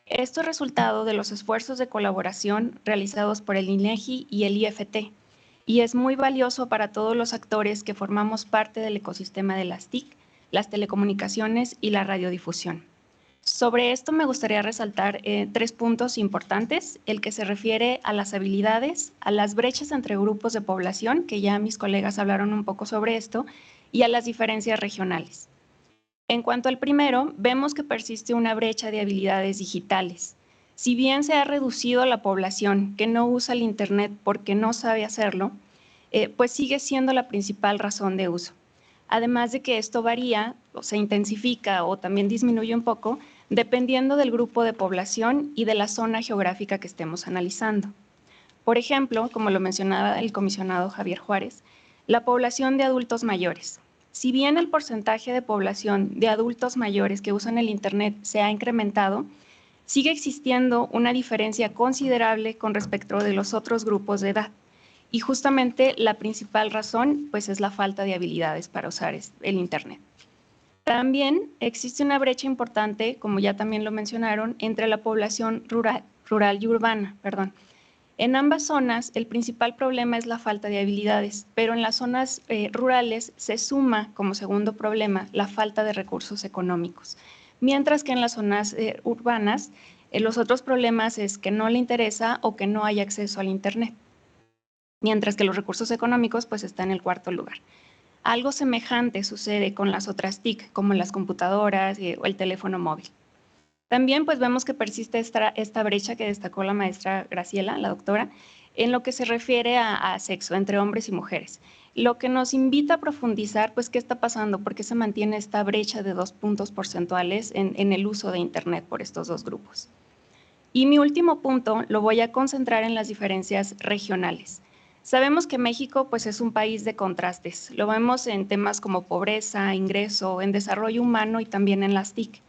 Esto es resultado de los esfuerzos de colaboración realizados por el INEGI y el IFT, y es muy valioso para todos los actores que formamos parte del ecosistema de las TIC, las telecomunicaciones y la radiodifusión. Sobre esto me gustaría resaltar 3 puntos importantes, el que se refiere a las habilidades, a las brechas entre grupos de población, que ya mis colegas hablaron un poco sobre esto, y a las diferencias regionales. En cuanto al primero, vemos que persiste una brecha de habilidades digitales. Si bien se ha reducido la población que no usa el Internet porque no sabe hacerlo, pues sigue siendo la principal razón de uso. además de que esto varía o se intensifica o también disminuye un poco dependiendo del grupo de población y de la zona geográfica que estemos analizando. Por ejemplo, como lo mencionaba el comisionado Javier Juárez, la población de adultos mayores. Si bien el porcentaje de población de adultos mayores que usan el Internet se ha incrementado, sigue existiendo una diferencia considerable con respecto de los otros grupos de edad. Y justamente la principal razón pues, es la falta de habilidades para usar el Internet. También existe una brecha importante, como ya también lo mencionaron, entre la población rural y urbana. En ambas zonas, el principal problema es la falta de habilidades, pero en las zonas rurales se suma como segundo problema la falta de recursos económicos, mientras que en las zonas urbanas los otros problemas es que no le interesa o que no hay acceso al Internet, mientras que los recursos económicos pues están en el cuarto lugar. Algo semejante sucede con las otras TIC, como las computadoras o el teléfono móvil. También pues vemos que persiste esta brecha que destacó la maestra Graciela, la doctora, en lo que se refiere a sexo entre hombres y mujeres. Lo que nos invita a profundizar, pues, qué está pasando, por qué se mantiene esta brecha de 2 puntos porcentuales en el uso de Internet por estos dos grupos. Y mi último punto lo voy a concentrar en las diferencias regionales. Sabemos que México pues, es un país de contrastes. Lo vemos en temas como pobreza, ingreso, en desarrollo humano y también en las TIC.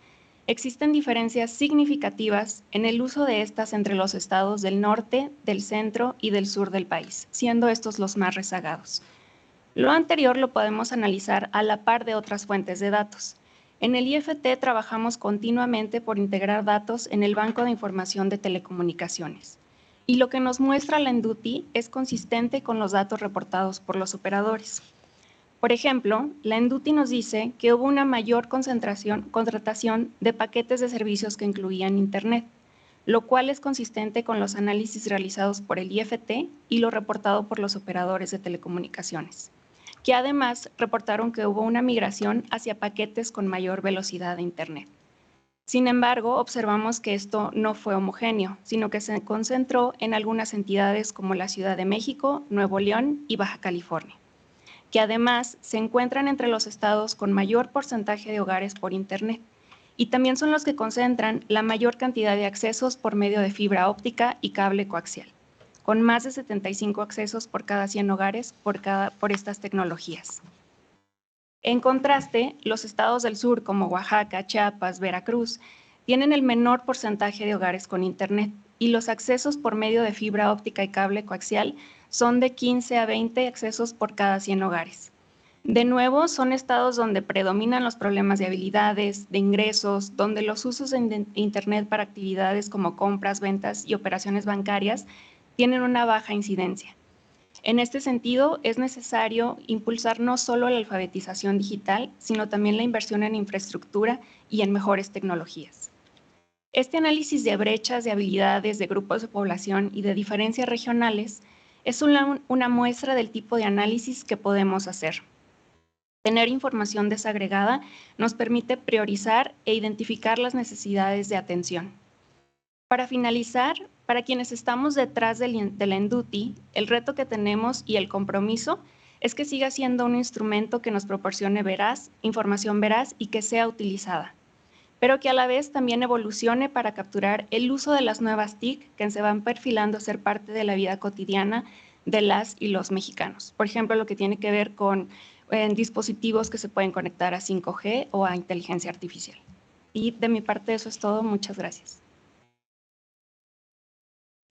Existen diferencias significativas en el uso de estas entre los estados del norte, del centro y del sur del país, siendo estos los más rezagados. Lo anterior lo podemos analizar a la par de otras fuentes de datos. En el IFT trabajamos continuamente por integrar datos en el Banco de Información de Telecomunicaciones. Y lo que nos muestra la Enduti es consistente con los datos reportados por los operadores. Por ejemplo, la Enduti nos dice que hubo una mayor contratación de paquetes de servicios que incluían Internet, lo cual es consistente con los análisis realizados por el IFT y lo reportado por los operadores de telecomunicaciones, que además reportaron que hubo una migración hacia paquetes con mayor velocidad de Internet. Sin embargo, observamos que esto no fue homogéneo, sino que se concentró en algunas entidades como la Ciudad de México, Nuevo León y Baja California, que además se encuentran entre los estados con mayor porcentaje de hogares por Internet y también son los que concentran la mayor cantidad de accesos por medio de fibra óptica y cable coaxial, con más de 75 accesos por cada 100 hogares por estas tecnologías. En contraste, los estados del sur como Oaxaca, Chiapas, Veracruz, tienen el menor porcentaje de hogares con Internet y los accesos por medio de fibra óptica y cable coaxial son de 15 a 20 accesos por cada 100 hogares. De nuevo, son estados donde predominan los problemas de habilidades, de ingresos, donde los usos de Internet para actividades como compras, ventas y operaciones bancarias tienen una baja incidencia. En este sentido, es necesario impulsar no solo la alfabetización digital, sino también la inversión en infraestructura y en mejores tecnologías. Este análisis de brechas, de habilidades, de grupos de población y de diferencias regionales es una muestra del tipo de análisis que podemos hacer. Tener información desagregada nos permite priorizar e identificar las necesidades de atención. Para finalizar, para quienes estamos detrás de la Enduti, el reto que tenemos y el compromiso es que siga siendo un instrumento que nos proporcione información veraz y que sea utilizada, pero que a la vez también evolucione para capturar el uso de las nuevas TIC que se van perfilando a ser parte de la vida cotidiana de las y los mexicanos. Por ejemplo, lo que tiene que ver con dispositivos que se pueden conectar a 5G o a inteligencia artificial. Y de mi parte eso es todo. Muchas gracias.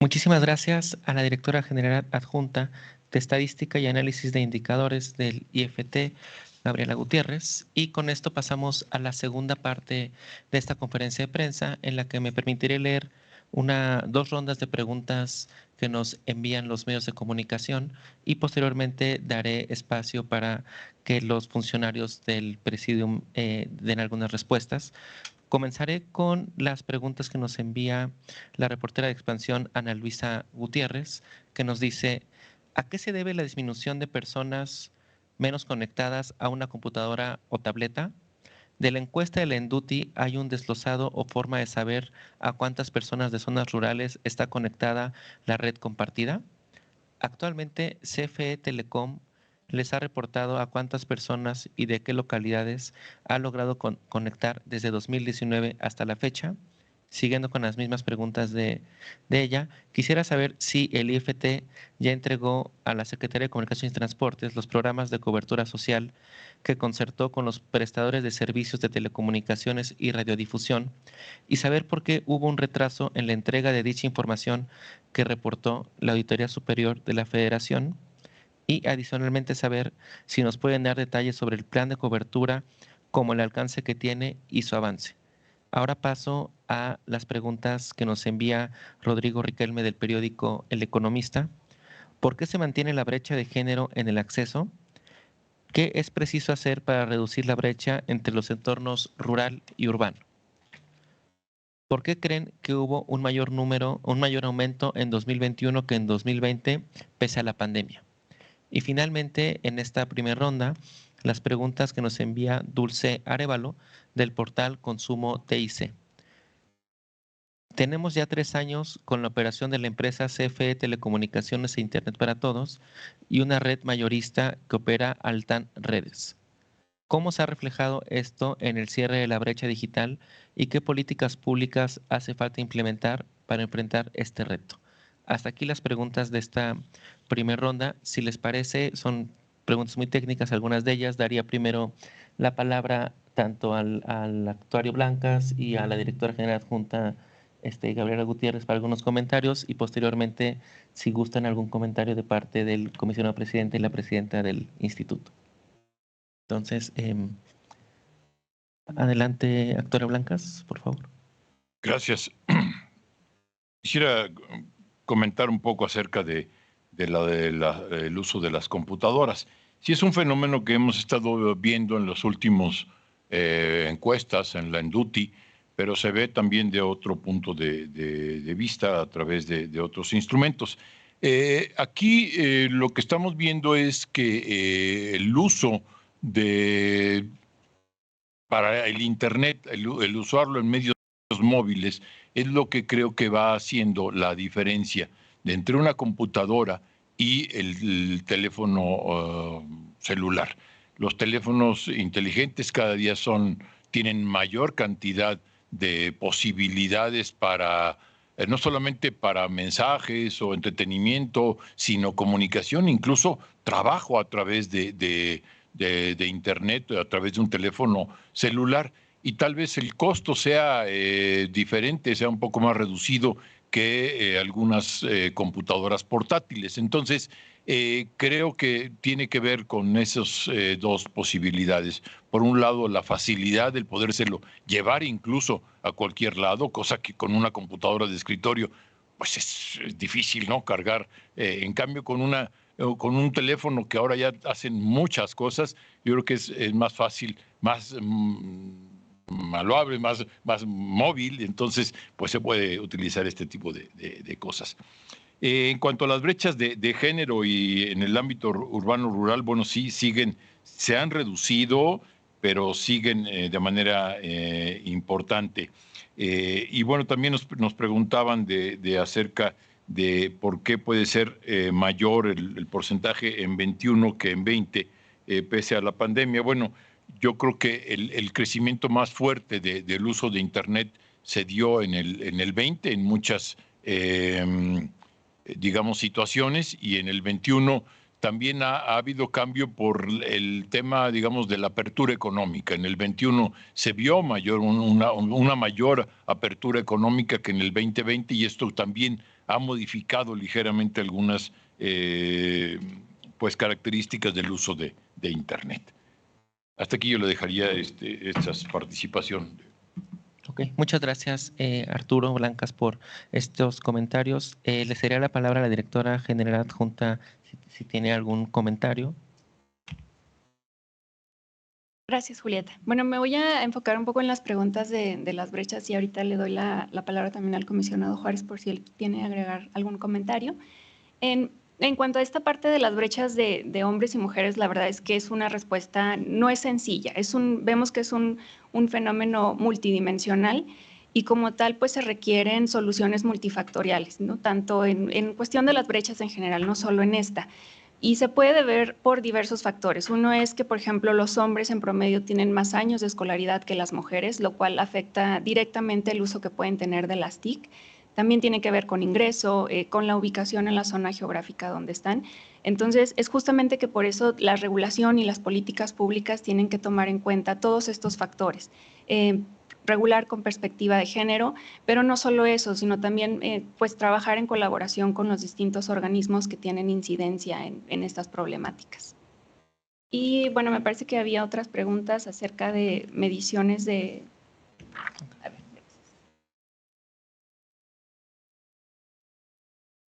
Muchísimas gracias a la directora general adjunta de Estadística y Análisis de Indicadores del IFT, Gabriela Gutiérrez. Y con esto pasamos a la segunda parte de esta conferencia de prensa, en la que me permitiré leer dos rondas de preguntas que nos envían los medios de comunicación y posteriormente daré espacio para que los funcionarios del Presidium den algunas respuestas. Comenzaré con las preguntas que nos envía la reportera de Expansión, Ana Luisa Gutiérrez, que nos dice: ¿a qué se debe la disminución de personas menos conectadas a una computadora o tableta? De la encuesta de la Enduti hay un desglosado o forma de saber a cuántas personas de zonas rurales está conectada la red compartida. Actualmente CFE Telecom les ha reportado a cuántas personas y de qué localidades ha logrado conectar desde 2019 hasta la fecha. Siguiendo con las mismas preguntas de ella, quisiera saber si el IFT ya entregó a la Secretaría de Comunicaciones y Transportes los programas de cobertura social que concertó con los prestadores de servicios de telecomunicaciones y radiodifusión, y saber por qué hubo un retraso en la entrega de dicha información que reportó la Auditoría Superior de la Federación, y adicionalmente saber si nos pueden dar detalles sobre el plan de cobertura, como el alcance que tiene y su avance. Ahora paso a las preguntas que nos envía Rodrigo Riquelme del periódico El Economista. ¿Por qué se mantiene la brecha de género en el acceso? ¿Qué es preciso hacer para reducir la brecha entre los entornos rural y urbano? ¿Por qué creen que hubo un mayor aumento en 2021 que en 2020 pese a la pandemia? Y finalmente, en esta primera ronda, las preguntas que nos envía Dulce Arévalo del portal Consumo TIC. Tenemos ya 3 años con la operación de la empresa CFE Telecomunicaciones e Internet para Todos y una red mayorista que opera Altan Redes. ¿Cómo se ha reflejado esto en el cierre de la brecha digital y qué políticas públicas hace falta implementar para enfrentar este reto? Hasta aquí las preguntas de esta primera ronda. Si les parece, son preguntas muy técnicas, algunas de ellas. Daría primero la palabra tanto al actuario Blancas y a la directora general adjunta Gabriela Gutiérrez para algunos comentarios, y posteriormente, si gustan, algún comentario de parte del comisionado presidente y la presidenta del instituto. Entonces, adelante, actuario Blancas, por favor. Gracias. Quisiera comentar un poco acerca del uso de las computadoras. Sí, es un fenómeno que hemos estado viendo en los últimos encuestas, en la Enduti, pero se ve también de otro punto de vista a través de otros instrumentos. Aquí lo que estamos viendo es que el uso para el Internet, el usarlo en medios móviles, es lo que creo que va haciendo la diferencia entre una computadora y el teléfono celular. Los teléfonos inteligentes cada día tienen mayor cantidad de posibilidades para no solamente para mensajes o entretenimiento, sino comunicación, incluso trabajo a través de Internet, a través de un teléfono celular. Y tal vez el costo sea diferente, sea un poco más reducido que algunas computadoras portátiles. Entonces, creo que tiene que ver con esas dos posibilidades. Por un lado, la facilidad del podérselo llevar incluso a cualquier lado, cosa que con una computadora de escritorio pues es difícil, ¿no? Cargar. En cambio, con un teléfono que ahora ya hacen muchas cosas, yo creo que es más fácil, más malvable, más móvil, entonces pues se puede utilizar este tipo de cosas. En cuanto a las brechas de género y en el ámbito urbano-rural, bueno, sí, se han reducido, pero siguen de manera importante. Y bueno, también nos preguntaban acerca de por qué puede ser mayor el porcentaje en 21 que en 20, pese a la pandemia. Bueno, yo creo que el crecimiento más fuerte del uso de Internet se dio en el 20, en muchas, digamos, situaciones, y en el 21 también ha habido cambio por el tema, digamos, de la apertura económica. En el 21 se vio una mayor apertura económica que en el 2020, y esto también ha modificado ligeramente algunas pues características del uso de Internet. Hasta aquí yo le dejaría esta participación. Ok, muchas gracias Arturo Blancas por estos comentarios. Le cederé la palabra a la directora general adjunta si tiene algún comentario. Gracias, Julieta. Bueno, me voy a enfocar un poco en las preguntas de las brechas, y ahorita le doy la palabra también al comisionado Juárez por si él tiene que agregar algún comentario. En cuanto a esta parte de las brechas de hombres y mujeres, la verdad es que es una respuesta, no es sencilla, vemos que es un fenómeno multidimensional, y como tal pues se requieren soluciones multifactoriales, ¿no? Tanto en cuestión de las brechas en general, no solo en esta. Y se puede ver por diversos factores. Uno es que, por ejemplo, los hombres en promedio tienen más años de escolaridad que las mujeres, lo cual afecta directamente el uso que pueden tener de las TIC. También tiene que ver con ingreso, con la ubicación en la zona geográfica donde están. Entonces, es justamente que por eso la regulación y las políticas públicas tienen que tomar en cuenta todos estos factores. Regular con perspectiva de género, pero no solo eso, sino también pues trabajar en colaboración con los distintos organismos que tienen incidencia en estas problemáticas. Y bueno, me parece que había otras preguntas acerca de mediciones de... A ver.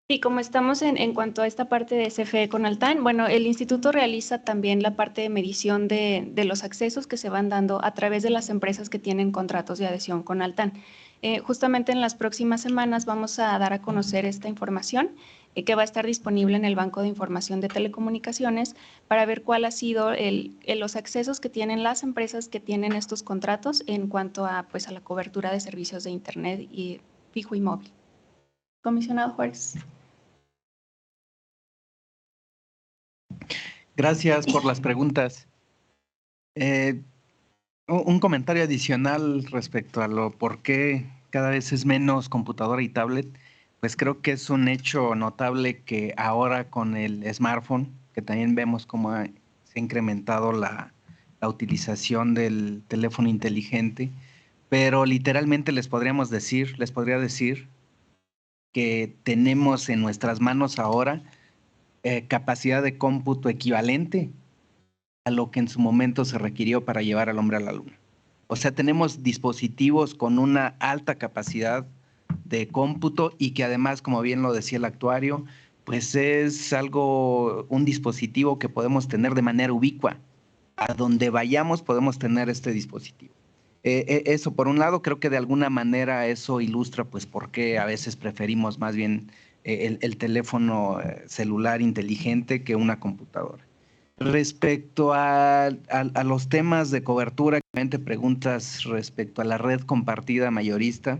Sí, como estamos en cuanto a esta parte de CFE con Altán, bueno, el instituto realiza también la parte de medición de los accesos que se van dando a través de las empresas que tienen contratos de adhesión con Altán. Justamente en las próximas semanas vamos a dar a conocer esta información que va a estar disponible en el Banco de Información de Telecomunicaciones para ver cuál ha sido los accesos que tienen las empresas que tienen estos contratos en cuanto a, pues, a la cobertura de servicios de Internet y fijo y móvil. Comisionado Juárez. Gracias por las preguntas. Un comentario adicional respecto a lo por qué cada vez es menos computadora y tablet. Pues creo que es un hecho notable que ahora con el smartphone, que también vemos cómo se ha incrementado la utilización del teléfono inteligente, pero literalmente les podría decir que tenemos en nuestras manos ahora capacidad de cómputo equivalente a lo que en su momento se requirió para llevar al hombre a la luna. O sea, tenemos dispositivos con una alta capacidad de cómputo y que además, como bien lo decía el actuario, pues es un dispositivo que podemos tener de manera ubicua. A donde vayamos podemos tener este dispositivo. Eso por un lado, creo que de alguna manera eso ilustra pues por qué a veces preferimos más bien el teléfono celular inteligente que una computadora. Respecto a los temas de cobertura, preguntas respecto a la red compartida mayorista,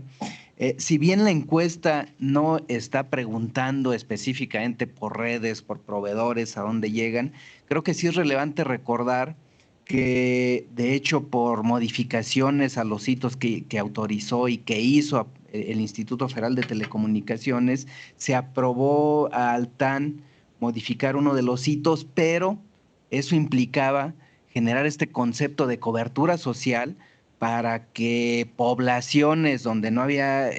si bien la encuesta no está preguntando específicamente por redes, por proveedores, a dónde llegan, creo que sí es relevante recordar que de hecho por modificaciones a los hitos que autorizó y que hizo el Instituto Federal de Telecomunicaciones, se aprobó a Altán modificar uno de los hitos, pero eso implicaba generar este concepto de cobertura social para que poblaciones donde no había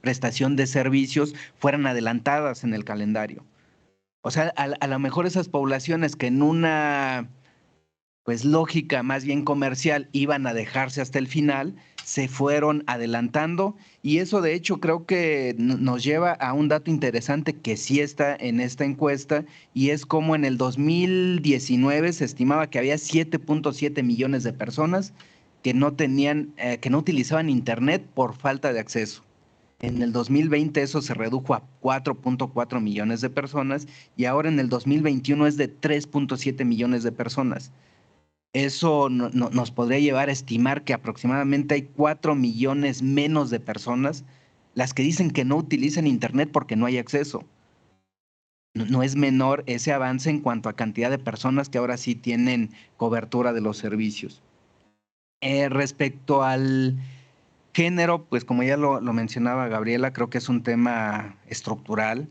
prestación de servicios fueran adelantadas en el calendario. O sea, a lo mejor esas poblaciones que en una pues lógica más bien comercial iban a dejarse hasta el final, se fueron adelantando y eso de hecho creo que nos lleva a un dato interesante que sí está en esta encuesta y es como en el 2019 se estimaba que había 7.7 millones de personas que no utilizaban internet por falta de acceso. En el 2020 eso se redujo a 4.4 millones de personas y ahora en el 2021 es de 3.7 millones de personas. Eso nos podría llevar a estimar que aproximadamente hay 4 millones menos de personas las que dicen que no utilizan internet porque no hay acceso. No es menor ese avance en cuanto a cantidad de personas que ahora sí tienen cobertura de los servicios. Respecto al género, pues como ya lo mencionaba Gabriela, creo que es un tema estructural.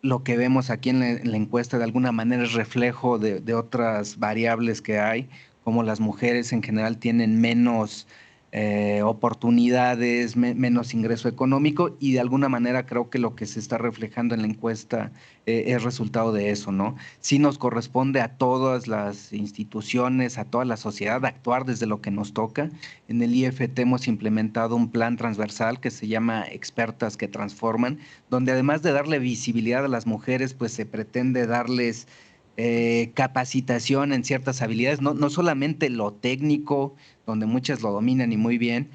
Lo que vemos aquí en la encuesta de alguna manera es reflejo de otras variables que hay, como las mujeres en general tienen menos oportunidades, menos ingreso económico y de alguna manera creo que lo que se está reflejando en la encuesta es resultado de eso, ¿no? Sí nos corresponde a todas las instituciones, a toda la sociedad actuar desde lo que nos toca. En el IFT hemos implementado un plan transversal que se llama Expertas que Transforman, donde además de darle visibilidad a las mujeres, pues se pretende darles capacitación en ciertas habilidades, no solamente lo técnico, donde muchas lo dominan y muy bien,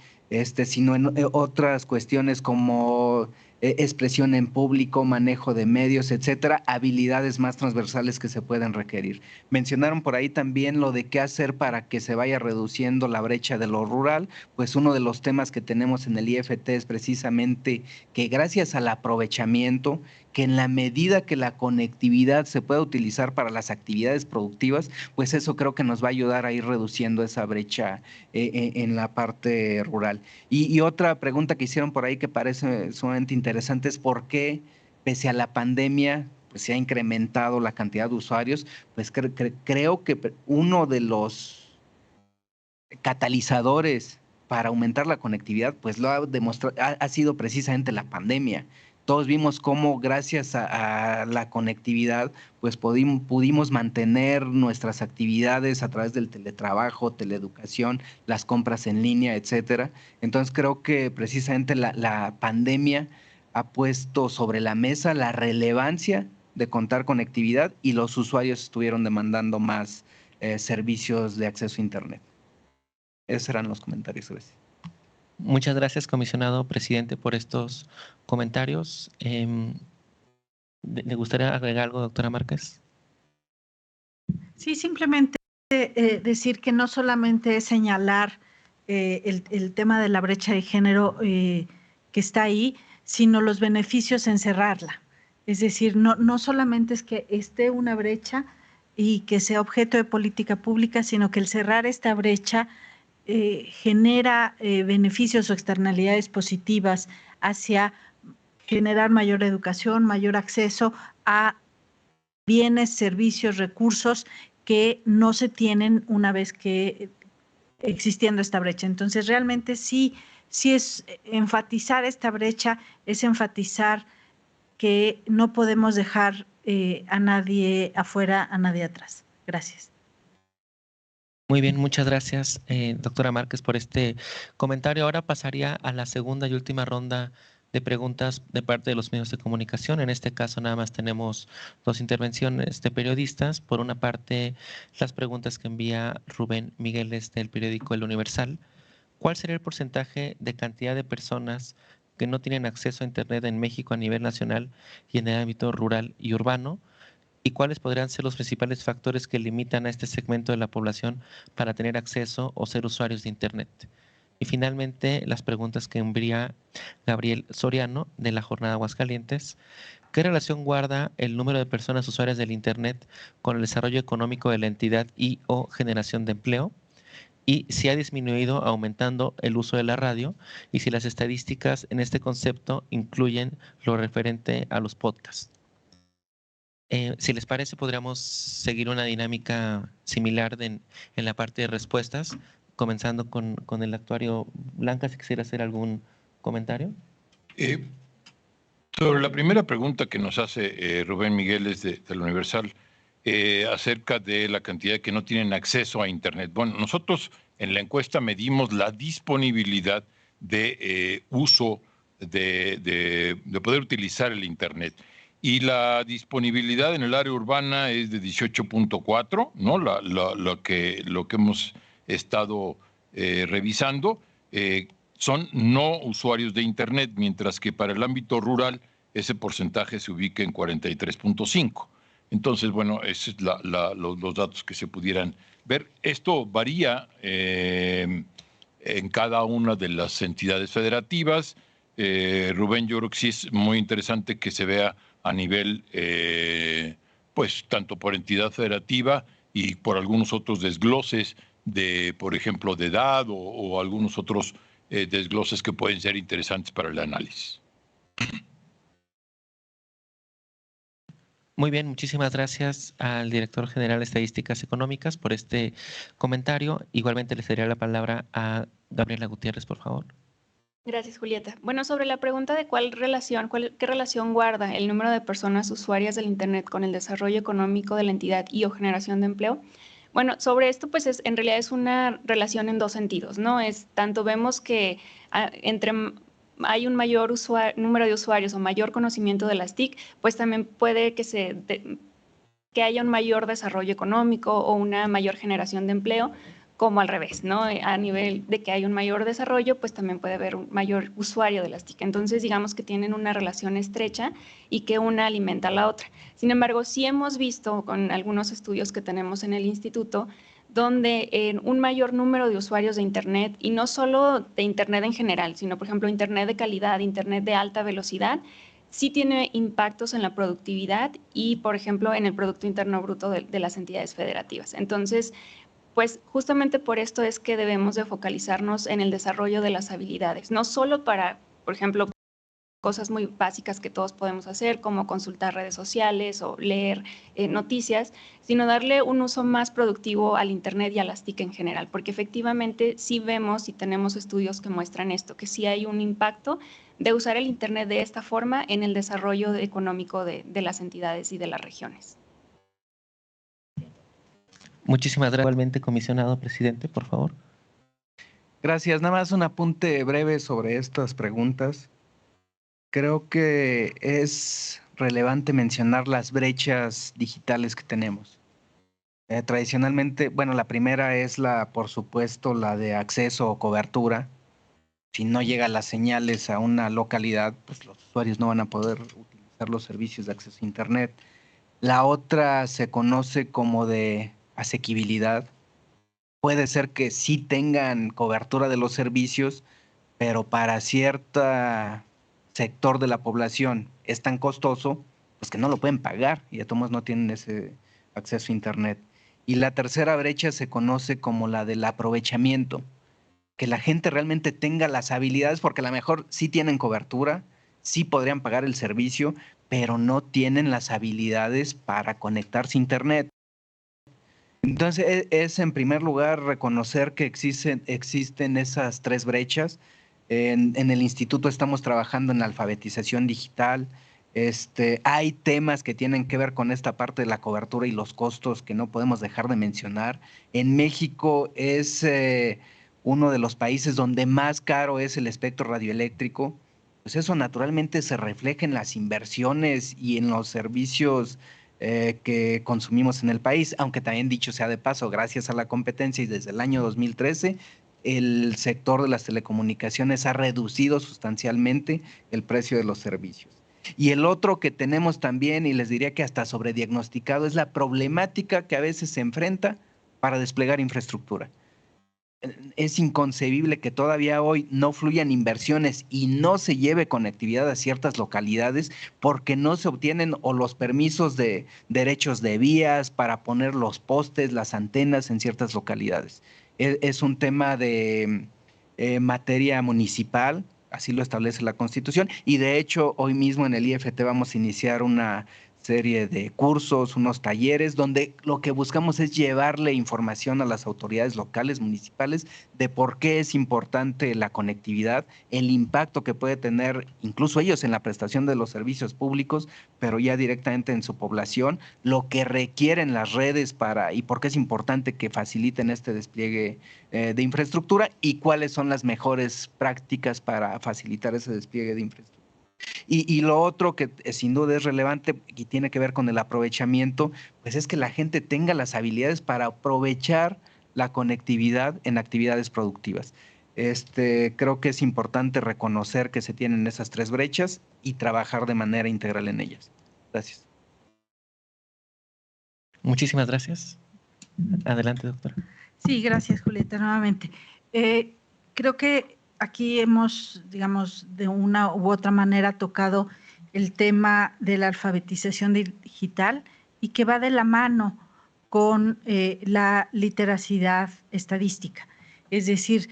sino en otras cuestiones como expresión en público, manejo de medios, etcétera, habilidades más transversales que se pueden requerir. Mencionaron por ahí también lo de qué hacer para que se vaya reduciendo la brecha de lo rural, pues uno de los temas que tenemos en el IFT es precisamente que gracias al aprovechamiento, que en la medida que la conectividad se pueda utilizar para las actividades productivas, pues eso creo que nos va a ayudar a ir reduciendo esa brecha en la parte rural. Y otra pregunta que hicieron por ahí que parece sumamente interesante es por qué, pese a la pandemia, pues se ha incrementado la cantidad de usuarios. Pues creo que uno de los catalizadores para aumentar la conectividad, pues lo ha demostrado, ha sido precisamente la pandemia. Todos vimos cómo gracias a la conectividad, pues pudimos mantener nuestras actividades a través del teletrabajo, teleeducación, las compras en línea, etcétera. Entonces creo que precisamente la pandemia ha puesto sobre la mesa la relevancia de contar conectividad y los usuarios estuvieron demandando más servicios de acceso a Internet. Esos eran los comentarios. Gracias. Muchas gracias, comisionado presidente, por estos comentarios. ¿Le gustaría agregar algo, doctora Márquez? Sí, simplemente decir que no solamente es señalar el tema de la brecha de género que está ahí, sino los beneficios en cerrarla. Es decir, no solamente es que esté una brecha y que sea objeto de política pública, sino que el cerrar esta brecha genera beneficios o externalidades positivas hacia generar mayor educación, mayor acceso a bienes, servicios, recursos que no se tienen una vez que existiendo esta brecha. Entonces, realmente sí es enfatizar esta brecha, es enfatizar que no podemos dejar a nadie afuera, a nadie atrás. Gracias. Muy bien, muchas gracias, doctora Márquez, por este comentario. Ahora pasaría a la segunda y última ronda de preguntas de parte de los medios de comunicación. En este caso nada más tenemos dos intervenciones de periodistas. Por una parte, las preguntas que envía Rubén Migueles del periódico El Universal. ¿Cuál sería el porcentaje de cantidad de personas que no tienen acceso a Internet en México a nivel nacional y en el ámbito rural y urbano? ¿Y cuáles podrían ser los principales factores que limitan a este segmento de la población para tener acceso o ser usuarios de Internet? Y finalmente, las preguntas que envía Gabriel Soriano de la Jornada Aguascalientes. ¿Qué relación guarda el número de personas usuarias del Internet con el desarrollo económico de la entidad y o generación de empleo? Y si ha disminuido aumentando el uso de la radio y si las estadísticas en este concepto incluyen lo referente a los podcasts. Si les parece, podríamos seguir una dinámica similar en la parte de respuestas, comenzando con el actuario Blanca, si quisiera hacer algún comentario. Sobre la primera pregunta que nos hace Rubén Migueles del Universal, acerca de la cantidad que no tienen acceso a Internet. Bueno, nosotros en la encuesta medimos la disponibilidad de uso, de poder utilizar el Internet. Y la disponibilidad en el área urbana es de 18.4, ¿no? Lo que hemos estado revisando son no usuarios de Internet, mientras que para el ámbito rural ese porcentaje se ubica en 43.5. Entonces, bueno, esos son los datos que se pudieran ver. Esto varía en cada una de las entidades federativas. Rubén, yo creo que sí es muy interesante que se vea a nivel, pues, tanto por entidad federativa y por algunos otros desgloses de, por ejemplo, de edad o algunos otros desgloses que pueden ser interesantes para el análisis. Muy bien, muchísimas gracias al director general de Estadísticas Económicas por este comentario. Igualmente le cedería la palabra a Gabriela Gutiérrez, por favor. Gracias, Julieta. Bueno, sobre la pregunta de qué relación guarda el número de personas usuarias del Internet con el desarrollo económico de la entidad y o generación de empleo. Bueno, sobre esto, pues en realidad es una relación en dos sentidos, ¿no? Tanto vemos que hay un mayor número de usuarios o mayor conocimiento de las TIC, pues también puede que haya un mayor desarrollo económico o una mayor generación de empleo, como al revés, ¿no? A nivel de que hay un mayor desarrollo, pues también puede haber un mayor usuario de las TIC. Entonces, digamos que tienen una relación estrecha y que una alimenta a la otra. Sin embargo, sí hemos visto con algunos estudios que tenemos en el instituto, donde un mayor número de usuarios de Internet, y no solo de Internet en general, sino, por ejemplo, Internet de calidad, Internet de alta velocidad, sí tiene impactos en la productividad y, por ejemplo, en el Producto Interno Bruto de las entidades federativas. Entonces, pues justamente por esto es que debemos de focalizarnos en el desarrollo de las habilidades, no solo para, por ejemplo, cosas muy básicas que todos podemos hacer, como consultar redes sociales o leer noticias, sino darle un uso más productivo al Internet y a las TIC en general, porque efectivamente sí vemos y tenemos estudios que muestran esto, que sí hay un impacto de usar el Internet de esta forma en el desarrollo económico de las entidades y de las regiones. Muchísimas gracias. Igualmente, comisionado presidente, por favor. Gracias. Nada más un apunte breve sobre estas preguntas. Creo que es relevante mencionar las brechas digitales que tenemos. Tradicionalmente, bueno, la primera es por supuesto, la de acceso o cobertura. Si no llegan las señales a una localidad, pues los usuarios no van a poder utilizar los servicios de acceso a Internet. La otra se conoce como de asequibilidad. Puede ser que sí tengan cobertura de los servicios, pero para cierto sector de la población es tan costoso, pues que no lo pueden pagar y de todos modos no tienen ese acceso a Internet. Y la tercera brecha se conoce como la del aprovechamiento, que la gente realmente tenga las habilidades, porque a lo mejor sí tienen cobertura, sí podrían pagar el servicio, pero no tienen las habilidades para conectarse a Internet. Entonces, es en primer lugar reconocer que existen esas tres brechas. En el instituto estamos trabajando en la alfabetización digital. Hay temas que tienen que ver con esta parte de la cobertura y los costos que no podemos dejar de mencionar. En México es uno de los países donde más caro es el espectro radioeléctrico. Pues eso naturalmente se refleja en las inversiones y en los servicios que consumimos en el país, aunque también dicho sea de paso, gracias a la competencia y desde el año 2013, el sector de las telecomunicaciones ha reducido sustancialmente el precio de los servicios. Y el otro que tenemos también, y les diría que hasta sobrediagnosticado, es la problemática que a veces se enfrenta para desplegar infraestructura. Es inconcebible que todavía hoy no fluyan inversiones y no se lleve conectividad a ciertas localidades porque no se obtienen o los permisos de derechos de vías para poner los postes, las antenas en ciertas localidades. Es un tema de materia municipal, así lo establece la Constitución, y de hecho hoy mismo en el IFT vamos a iniciar una serie de cursos, unos talleres, donde lo que buscamos es llevarle información a las autoridades locales, municipales, de por qué es importante la conectividad, el impacto que puede tener incluso ellos en la prestación de los servicios públicos, pero ya directamente en su población, lo que requieren las redes y por qué es importante que faciliten este despliegue de infraestructura y cuáles son las mejores prácticas para facilitar ese despliegue de infraestructura. Y lo otro que sin duda es relevante y tiene que ver con el aprovechamiento, pues es que la gente tenga las habilidades para aprovechar la conectividad en actividades productivas. Creo que es importante reconocer que se tienen esas tres brechas y trabajar de manera integral en ellas. Gracias. Muchísimas gracias. Adelante, doctora. Sí, gracias, Julieta, nuevamente. Creo que aquí hemos, digamos, de una u otra manera tocado el tema de la alfabetización digital y que va de la mano con la literacidad estadística. Es decir,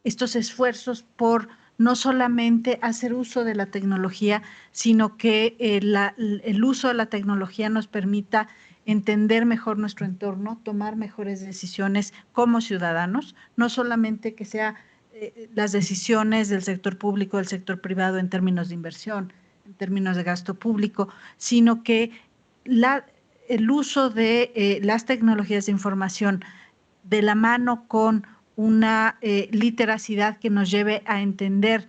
estos esfuerzos por no solamente hacer uso de la tecnología, sino que el uso de la tecnología nos permita entender mejor nuestro entorno, tomar mejores decisiones como ciudadanos, no solamente que sea las decisiones del sector público, del sector privado en términos de inversión, en términos de gasto público, sino que el uso de las tecnologías de información de la mano con una literacidad que nos lleve a entender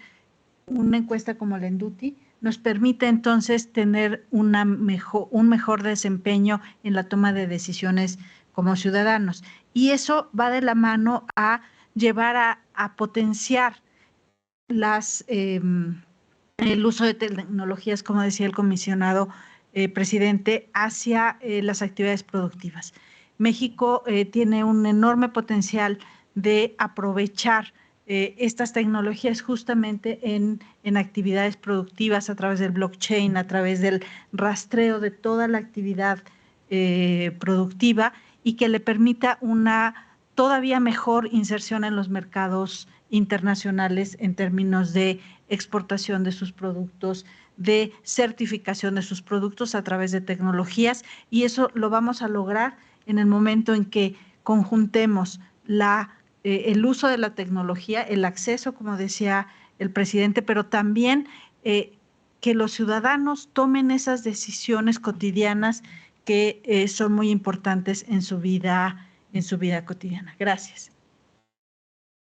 una encuesta como la Enduti, nos permite entonces tener un mejor desempeño en la toma de decisiones como ciudadanos. Y eso va de la mano a llevar a potenciar el uso de tecnologías, como decía el comisionado presidente, hacia las actividades productivas. México tiene un enorme potencial de aprovechar estas tecnologías justamente en actividades productivas a través del blockchain, a través del rastreo de toda la actividad productiva y que le permita una todavía mejor inserción en los mercados internacionales en términos de exportación de sus productos, de certificación de sus productos a través de tecnologías, y eso lo vamos a lograr en el momento en que conjuntemos el uso de la tecnología, el acceso, como decía el presidente, pero también que los ciudadanos tomen esas decisiones cotidianas que son muy importantes en su vida cotidiana. Gracias.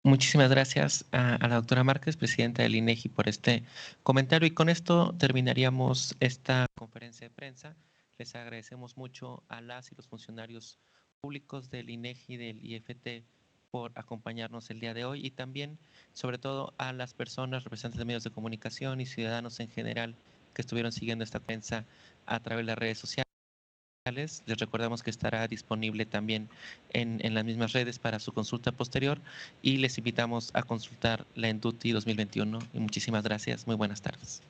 Muchísimas gracias a la doctora Márquez, presidenta del INEGI, por este comentario. Y con esto terminaríamos esta conferencia de prensa. Les agradecemos mucho a las y los funcionarios públicos del INEGI y del IFT por acompañarnos el día de hoy, y también, sobre todo, a las personas, representantes de medios de comunicación y ciudadanos en general que estuvieron siguiendo esta prensa a través de las redes sociales. Les recordamos que estará disponible también en las mismas redes para su consulta posterior, y les invitamos a consultar la ENDUTI 2021. Y muchísimas gracias. Muy buenas tardes.